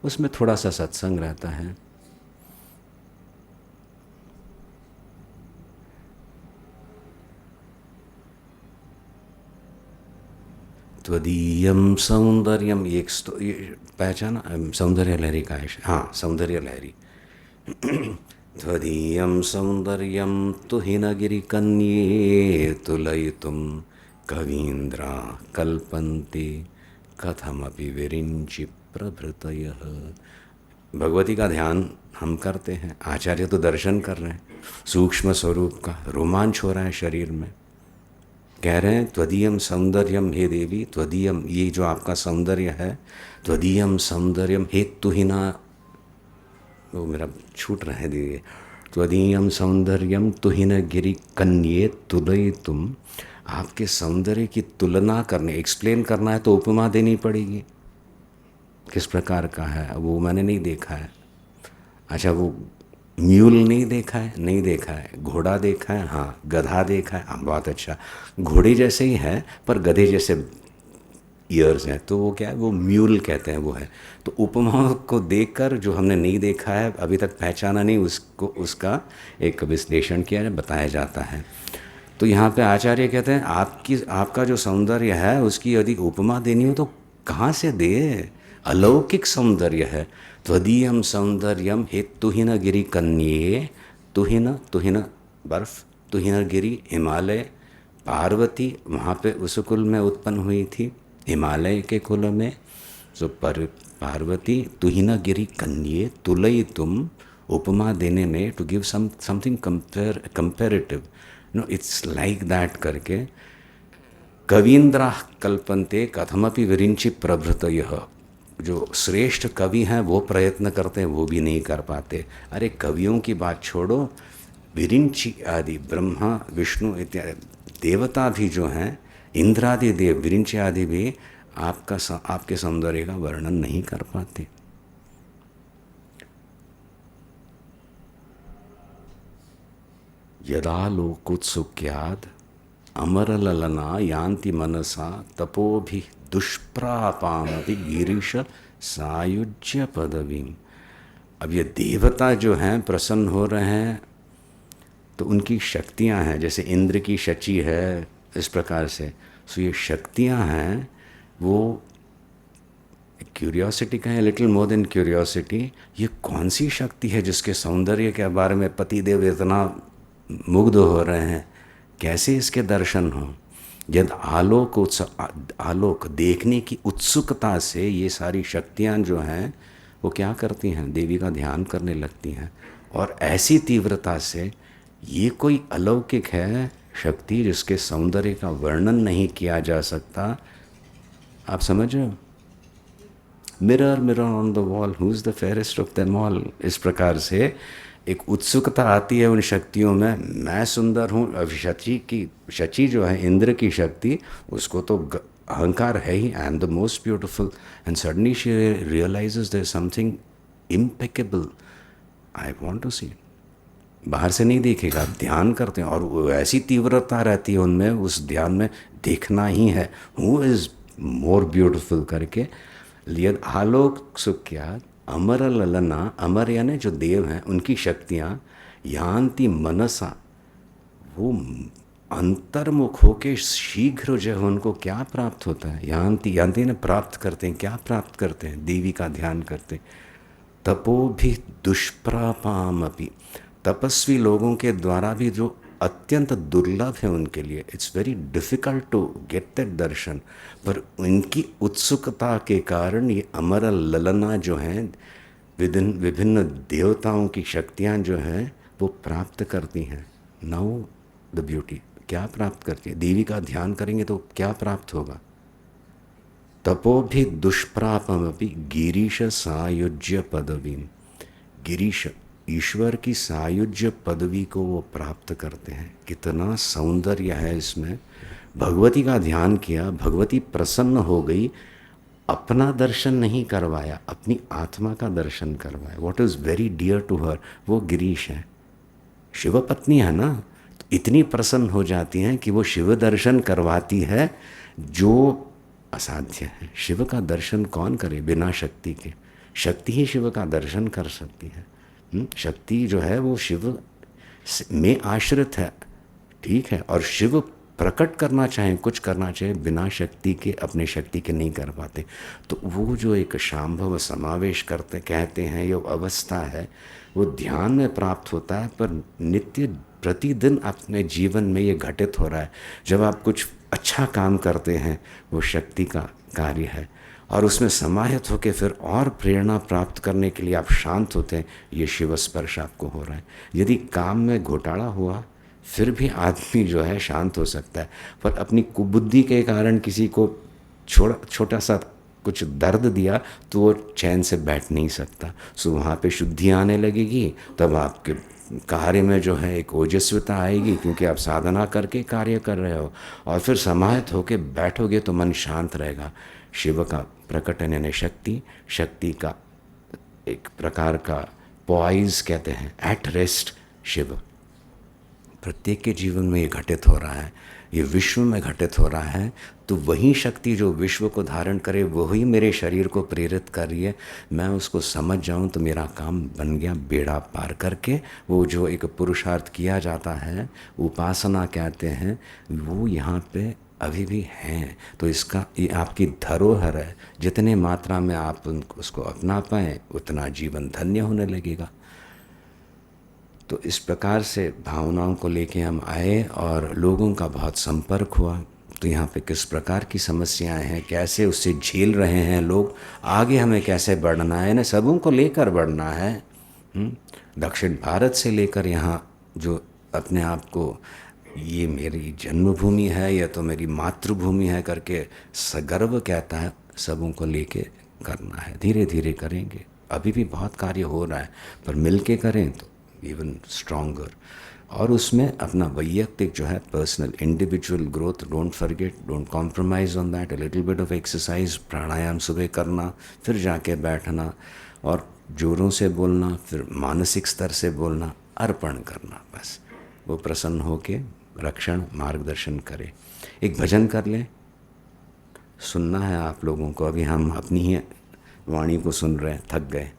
उसमें थोड़ा सा सत्संग रहता है। त्वदीयं सौंदर्यम, एक पहचाना सौंदर्य लहरी का है, हाँ सौंदर्य लहरी। त्वदीयं सौंदर्यम तुहिनगिरिकन्ये तुलयितुं कवीन्द्रा कल्पन्ते कथमपि विरिञ्चि प्रभृतयः। भगवती का ध्यान हम करते हैं, आचार्य तो दर्शन कर रहे हैं, सूक्ष्म स्वरूप का रोमांच हो रहा है शरीर में। कह रहे हैं त्वदीयम सौंदर्यम, हे देवी त्वदीयम, ये जो आपका सौंदर्य है, त्वदीयम सौंदर्यम हे तुहिना, वो मेरा छूट रहे दीजिए, त्वदीयम सौंदर्यम तुहिन गिरि कन्ये तुलयितुम। आपके सौंदर्य की तुलना करने, एक्सप्लेन करना है तो उपमा देनी पड़ेगी, किस प्रकार का है वो मैंने नहीं देखा है। अच्छा, वो म्यूल नहीं देखा है? नहीं देखा है। घोड़ा देखा है? हाँ। गधा देखा है? हाँ, बहुत अच्छा। घोड़े जैसे ही है पर गधे जैसे ईयर्स हैं, तो वो क्या है, वो म्यूल कहते हैं, वो है। तो उपमाओं को देखकर जो हमने नहीं देखा है, अभी तक पहचाना नहीं, उसको उसका एक विश्लेषण किया बताया जाता है। तो यहाँ पे आचार्य कहते हैं आपका जो सौंदर्य है उसकी यदि उपमा देनी हो तो कहाँ से दे? अलौकिक सौंदर्य है। त्वदीयम सौंदर्यम हे तुहिन गिरि कन्ये, तुहिन बर्फ, तुहिन गिरि हिमालय, पार्वती वहाँ पे उस कुल में उत्पन्न हुई थी, हिमालय के कुल में। सो पार्वती तुहिन गिरि कन्ये तुलयितुम, उपमा देने में, to give something comparative, no it's like that करके। कवीन्द्रा कल्पन्ते कथमपि विरिंचि प्रभृतयः, जो श्रेष्ठ कवि हैं वो प्रयत्न करते हैं, वो भी नहीं कर पाते। अरे कवियों की बात छोड़ो, विरिंची आदि ब्रह्मा विष्णु इत्यादि देवता भी जो हैं, इंद्र आदि देव, विरिंची आदि भी आपके सौंदर्य का वर्णन नहीं कर पाते। यदा लोकोत्सुक्याद अमरललना यान्ति मनसा तपोभि दुष्प्रापामपि गिरीश सायुज्य पदवीम। अब ये देवता जो हैं प्रसन्न हो रहे हैं तो उनकी शक्तियां हैं, जैसे इंद्र की शची है, इस प्रकार से। सो ये शक्तियां हैं, वो क्यूरियोसिटी का है, लिटिल मोर देन क्यूरियोसिटी। ये कौन सी शक्ति है जिसके सौंदर्य के बारे में पतिदेव इतना मुग्ध हो रहे हैं? कैसे इसके दर्शन हो? यद आलोक देखने की उत्सुकता से ये सारी शक्तियाँ जो हैं वो क्या करती हैं? देवी का ध्यान करने लगती हैं। और ऐसी तीव्रता से, ये कोई अलौकिक है शक्ति जिसके सौंदर्य का वर्णन नहीं किया जा सकता। आप समझ रहे हो? Mirror mirror on the wall, who is the fairest of them all. इस प्रकार से एक उत्सुकता आती है उन शक्तियों में, मैं सुंदर हूँ। अब शची जो है, इंद्र की शक्ति, उसको तो अहंकार है ही, I am the most beautiful. And suddenly she realises there something impeccable, I want to see. बाहर से नहीं देखेगा, ध्यान करते हैं और ऐसी तीव्रता रहती है उनमें, उस ध्यान में देखना ही है, हु इज़ मोर ब्यूटिफुल करके। लियद आलोक सुख्यात अमर ललना, अमर यानी जो देव हैं उनकी शक्तियाँ, यान्ति मनसा, वो अंतर्मुख होके शीघ्र जो है उनको क्या प्राप्त होता है? यान्ति ने प्राप्त करते हैं। क्या प्राप्त करते हैं? देवी का ध्यान करते। तपो भी दुष्प्रापाम अपि, तपस्वी लोगों के द्वारा भी जो अत्यंत दुर्लभ है उनके लिए, it's very difficult to get that darshan. पर उनकी उत्सुकता के कारण ये अमर ललना जो हैं, विभिन्न देवताओं की शक्तियाँ जो हैं वो प्राप्त करती हैं। नाउ द ब्यूटी, क्या प्राप्त करती है? देवी का ध्यान करेंगे तो क्या प्राप्त होगा? तपो भी दुष्प्रापमपि गिरीश सायुज्य पदवीम। गिरीश, ईश्वर की सायुज्य पदवी को वो प्राप्त करते हैं। कितना सौंदर्य है इसमें। भगवती का ध्यान किया, भगवती प्रसन्न हो गई, अपना दर्शन नहीं करवाया, अपनी आत्मा का दर्शन करवाया। What is very dear to her, वो गिरीश है, शिव पत्नी है ना, तो इतनी प्रसन्न हो जाती हैं कि वो शिव दर्शन करवाती है जो असाध्य है। शिव का दर्शन कौन करे बिना शक्ति के? शक्ति ही शिव का दर्शन कर सकती है। शक्ति जो है वो शिव में आश्रित है, ठीक है, और शिव प्रकट करना चाहे, कुछ करना चाहे, बिना शक्ति के, अपने शक्ति के नहीं कर पाते। तो वो जो एक शांभव समावेश करते कहते हैं, ये अवस्था है, वो ध्यान में प्राप्त होता है। पर नित्य प्रतिदिन अपने जीवन में ये घटित हो रहा है। जब आप कुछ अच्छा काम करते हैं, वो शक्ति का कार्य है, और उसमें समाहित होकर फिर और प्रेरणा प्राप्त करने के लिए आप शांत होते हैं, ये शिव स्पर्श आपको हो रहा है। यदि काम में घोटाला हुआ फिर भी आदमी जो है शांत हो सकता है, पर अपनी कुबुद्धि के कारण किसी को छोटा सा कुछ दर्द दिया तो वो चैन से बैठ नहीं सकता। सो वहाँ पे शुद्धि आने लगेगी, तब आपके कार्य में जो है एक ओजस्वता आएगी, क्योंकि आप साधना करके कार्य कर रहे हो, और फिर समाहित होके बैठोगे तो मन शांत रहेगा। शिव का प्रकटन यानी शक्ति का एक प्रकार का पॉइज कहते हैं, एट रेस्ट शिव। प्रत्येक के जीवन में ये घटित हो रहा है, ये विश्व में घटित हो रहा है। तो वही शक्ति जो विश्व को धारण करे, वही मेरे शरीर को प्रेरित कर रही है। मैं उसको समझ जाऊं तो मेरा काम बन गया, बेड़ा पार करके। वो जो एक पुरुषार्थ किया जाता है, उपासना कहते हैं, वो यहाँ पे अभी भी हैं। तो इसका ये आपकी धरोहर है। जितने मात्रा में आप उसको अपना पाएँ, उतना जीवन धन्य होने लगेगा। तो इस प्रकार से भावनाओं को लेके हम आए और लोगों का बहुत संपर्क हुआ। तो यहाँ पे किस प्रकार की समस्याएं हैं, कैसे उससे झेल रहे हैं लोग, आगे हमें कैसे बढ़ना है ना, सबों को लेकर बढ़ना है। दक्षिण भारत से लेकर यहाँ जो अपने आप को ये मेरी जन्मभूमि है या तो मेरी मातृभूमि है करके सगर्व कहता है, सबों को लेके करना है, धीरे धीरे करेंगे। अभी भी बहुत कार्य हो रहा है, पर मिल के करें तो इवन स्ट्रॉन्गर। और उसमें अपना वैयक्तिक जो है personal individual growth, don't forget, don't compromise on that. A little bit of exercise, pranayama सुबह करना, फिर जाके बैठना और जोरों से बोलना, फिर मानसिक स्तर से बोलना, अर्पण करना। बस वो प्रसन्न होके रक्षण मार्गदर्शन करे। एक भजन कर लें, सुनना है आप लोगों को। अभी हम अपनी ही वाणी को सुन रहे हैं, थक गए।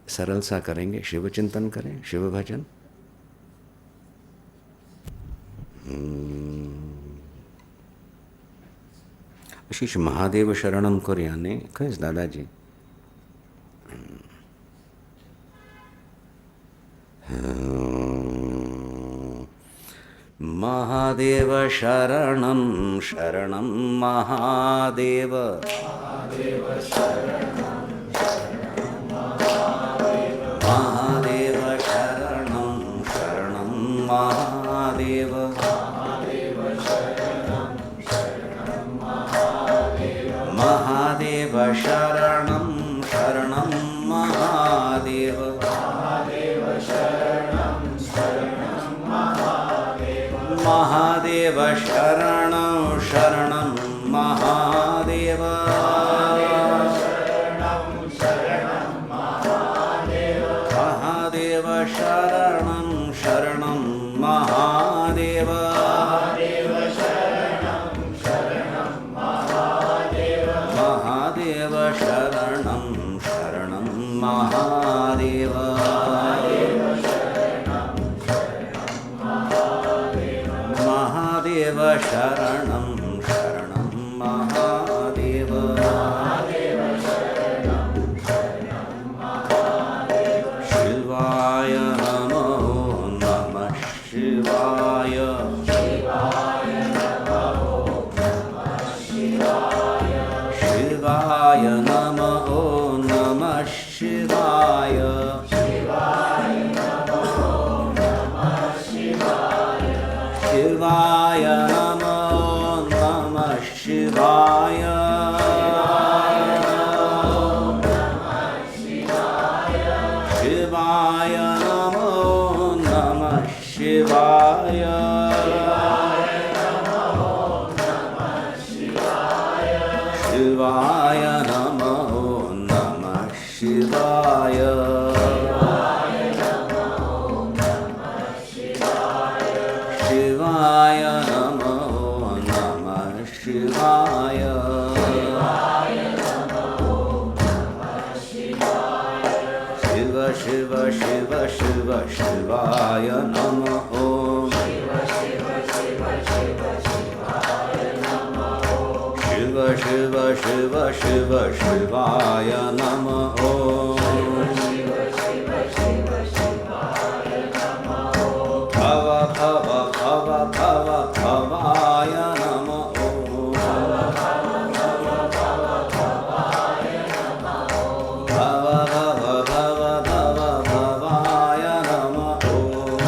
सरल सा करेंगे, शिव चिंतन करें, शिव भजन। आशीष महादेव शरणम कुर्याने, खैस दादाजी। महादेव शरणं शरणं महादेव, महादेव शरणं शरणं महादेव, महादेव शरणं शरणं महादेव, महादेव शरणं शरणं महादेव, महादेव शरणं शरणं महादेव, महादेव शरणं शरणं महादेव, महादेव शरणं शरणं महादेव, शिवाय नमो नमः शिवाय, शिवाय नमो नमः शिवाय, शिवाय नमो नमः शिवाय, शिवाय नमो नमः शिवाय, शिवाय नमो नमः शिवाय, शिवाय नमो नमः शिवाय, शिव शिव शिव शिव शिवाय नमः ओम, शिव शिव शिव शिवाय नमः ओम, भव भव भव भव भवाय नमः ओम, भव भव भव भव भवाय नमः ओम,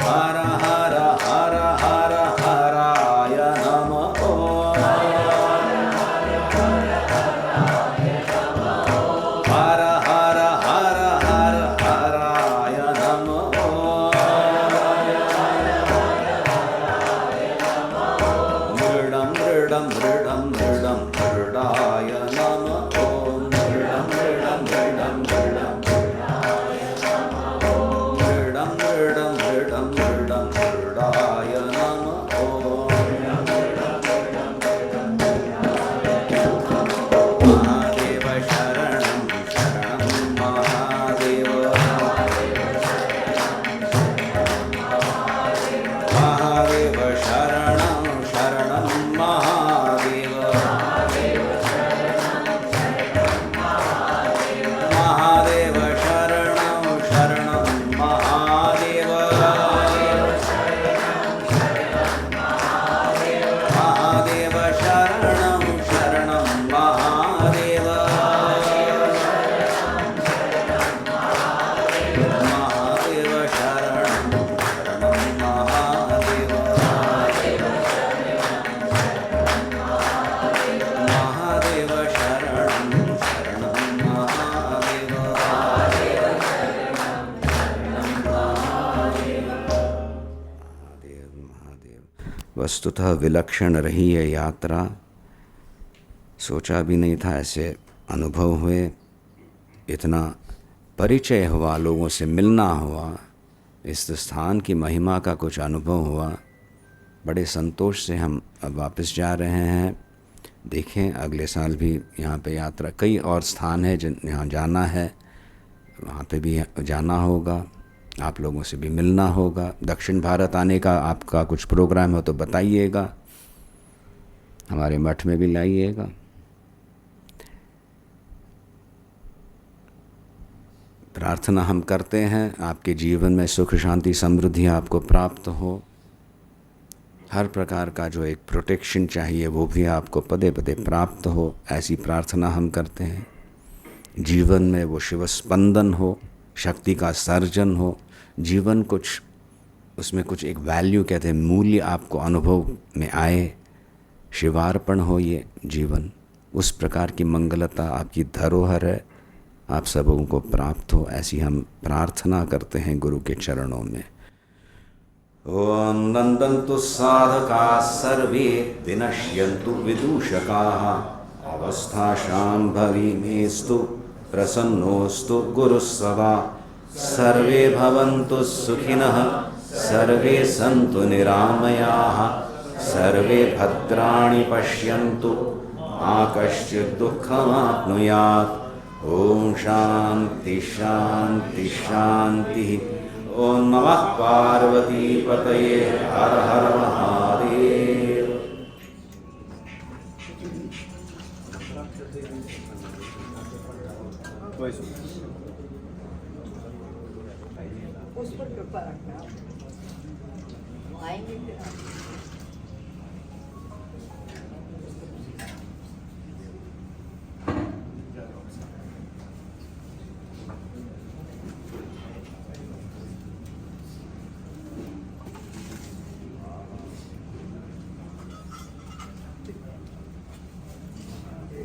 हर हर हर हर हराय नमः ओम, वस्तुतः विलक्षण रही ये यात्रा। सोचा भी नहीं था ऐसे अनुभव हुए, इतना परिचय हुआ, लोगों से मिलना हुआ, इस स्थान की महिमा का कुछ अनुभव हुआ। बड़े संतोष से हम अब वापस जा रहे हैं। देखें अगले साल भी यहाँ पे यात्रा, कई और स्थान है जिन यहाँ जाना है, वहाँ पे भी जाना होगा, आप लोगों से भी मिलना होगा। दक्षिण भारत आने का आपका कुछ प्रोग्राम हो तो बताइएगा, हमारे मठ में भी लाइएगा। प्रार्थना हम करते हैं आपके जीवन में सुख शांति समृद्धि आपको प्राप्त हो, हर प्रकार का जो एक प्रोटेक्शन चाहिए वो भी आपको पदे पदे प्राप्त हो, ऐसी प्रार्थना हम करते हैं। जीवन में वो शिव स्पंदन हो, शक्ति का सर्जन हो, जीवन कुछ उसमें कुछ एक वैल्यू कहते हैं मूल्य आपको अनुभव में आए, शिवार्पण हो ये जीवन, उस प्रकार की मंगलता आपकी धरोहर है, आप सबों को प्राप्त हो, ऐसी हम प्रार्थना करते हैं गुरु के चरणों में। ओम नंदन्तु साधकाः सर्वे विनश्यन्तु विदूषकाः, अवस्था शाम्भवी मेस्तु प्रसन्नोस्तु गुरुः सदा। सर्वे भवन्तु सुखिनः, सर्वे सन्तु निरामयाः, सर्वे भद्राणि पश्यन्तु, मा कश्चित् दुःखमाप्नुयात्। ओम शांति शांति शांति। ओम नमः पार्वती पतये, हर हर महादेव। उस पर कृपा रखना, आएंगे फिर हम।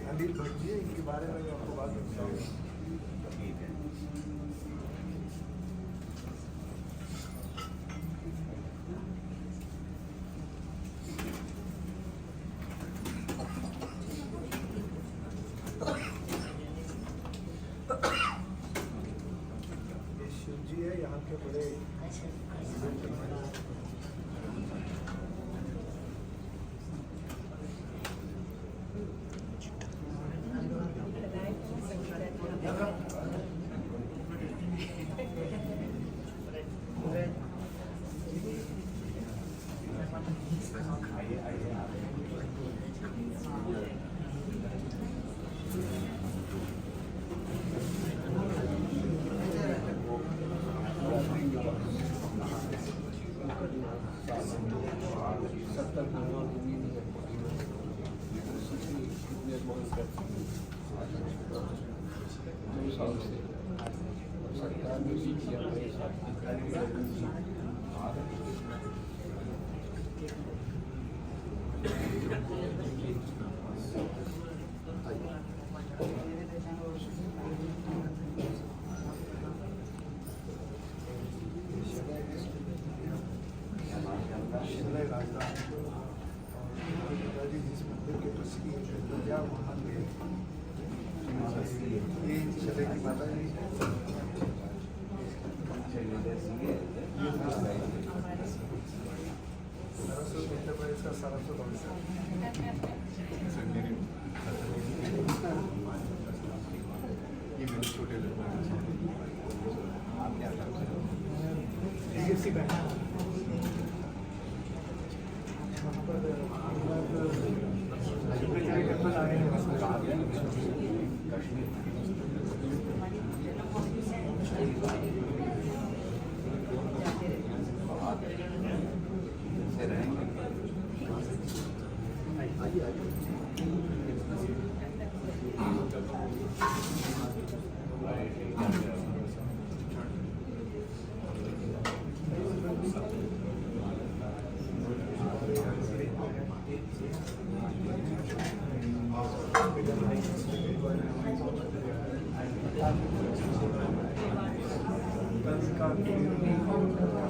अनिल भट्ट जी, इनके बारे में आपको बात बताऊंगा। ठीक है। ये शिव जी है, यहाँ के बड़े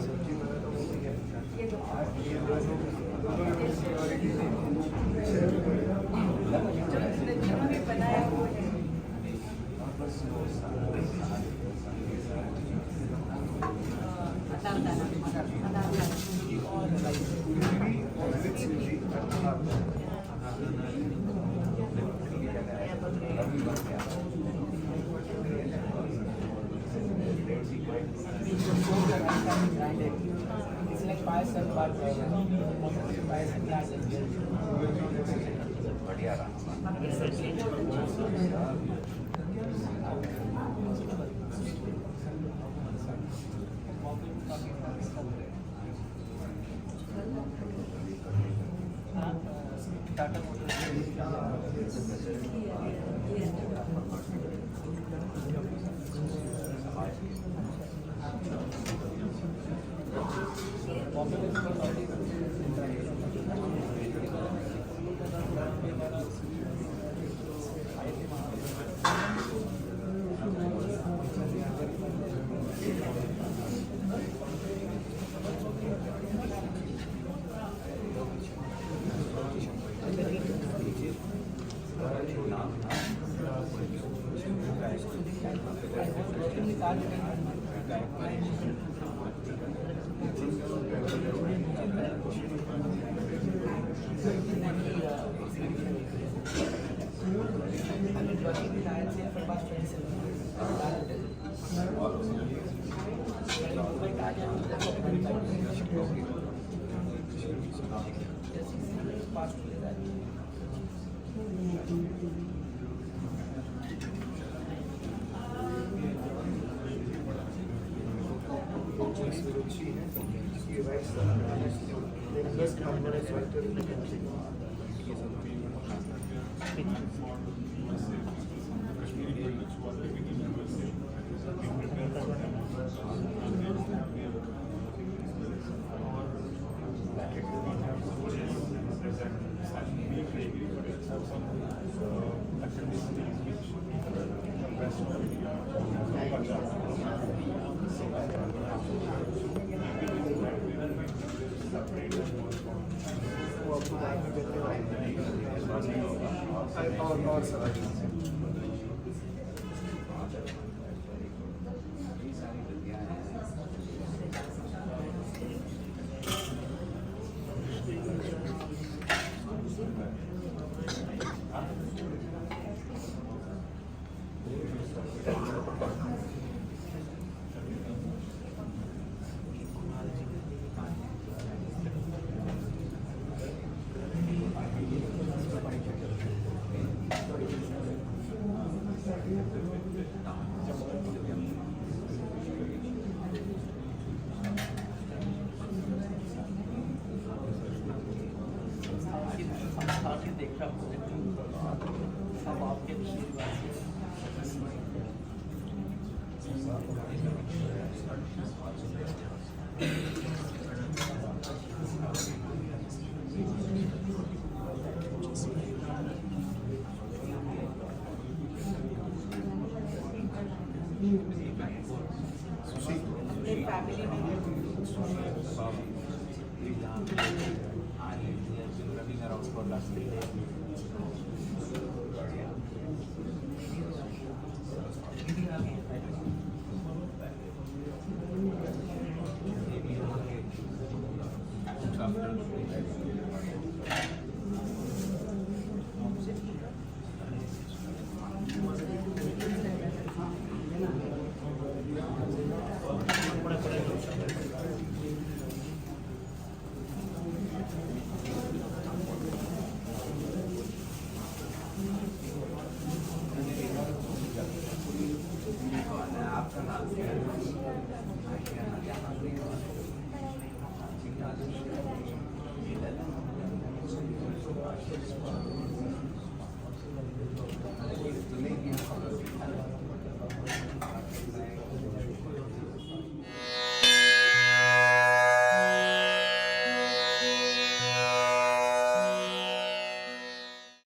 सब्जी बना तो वो भी है। ये दोनों It's like bicycle, but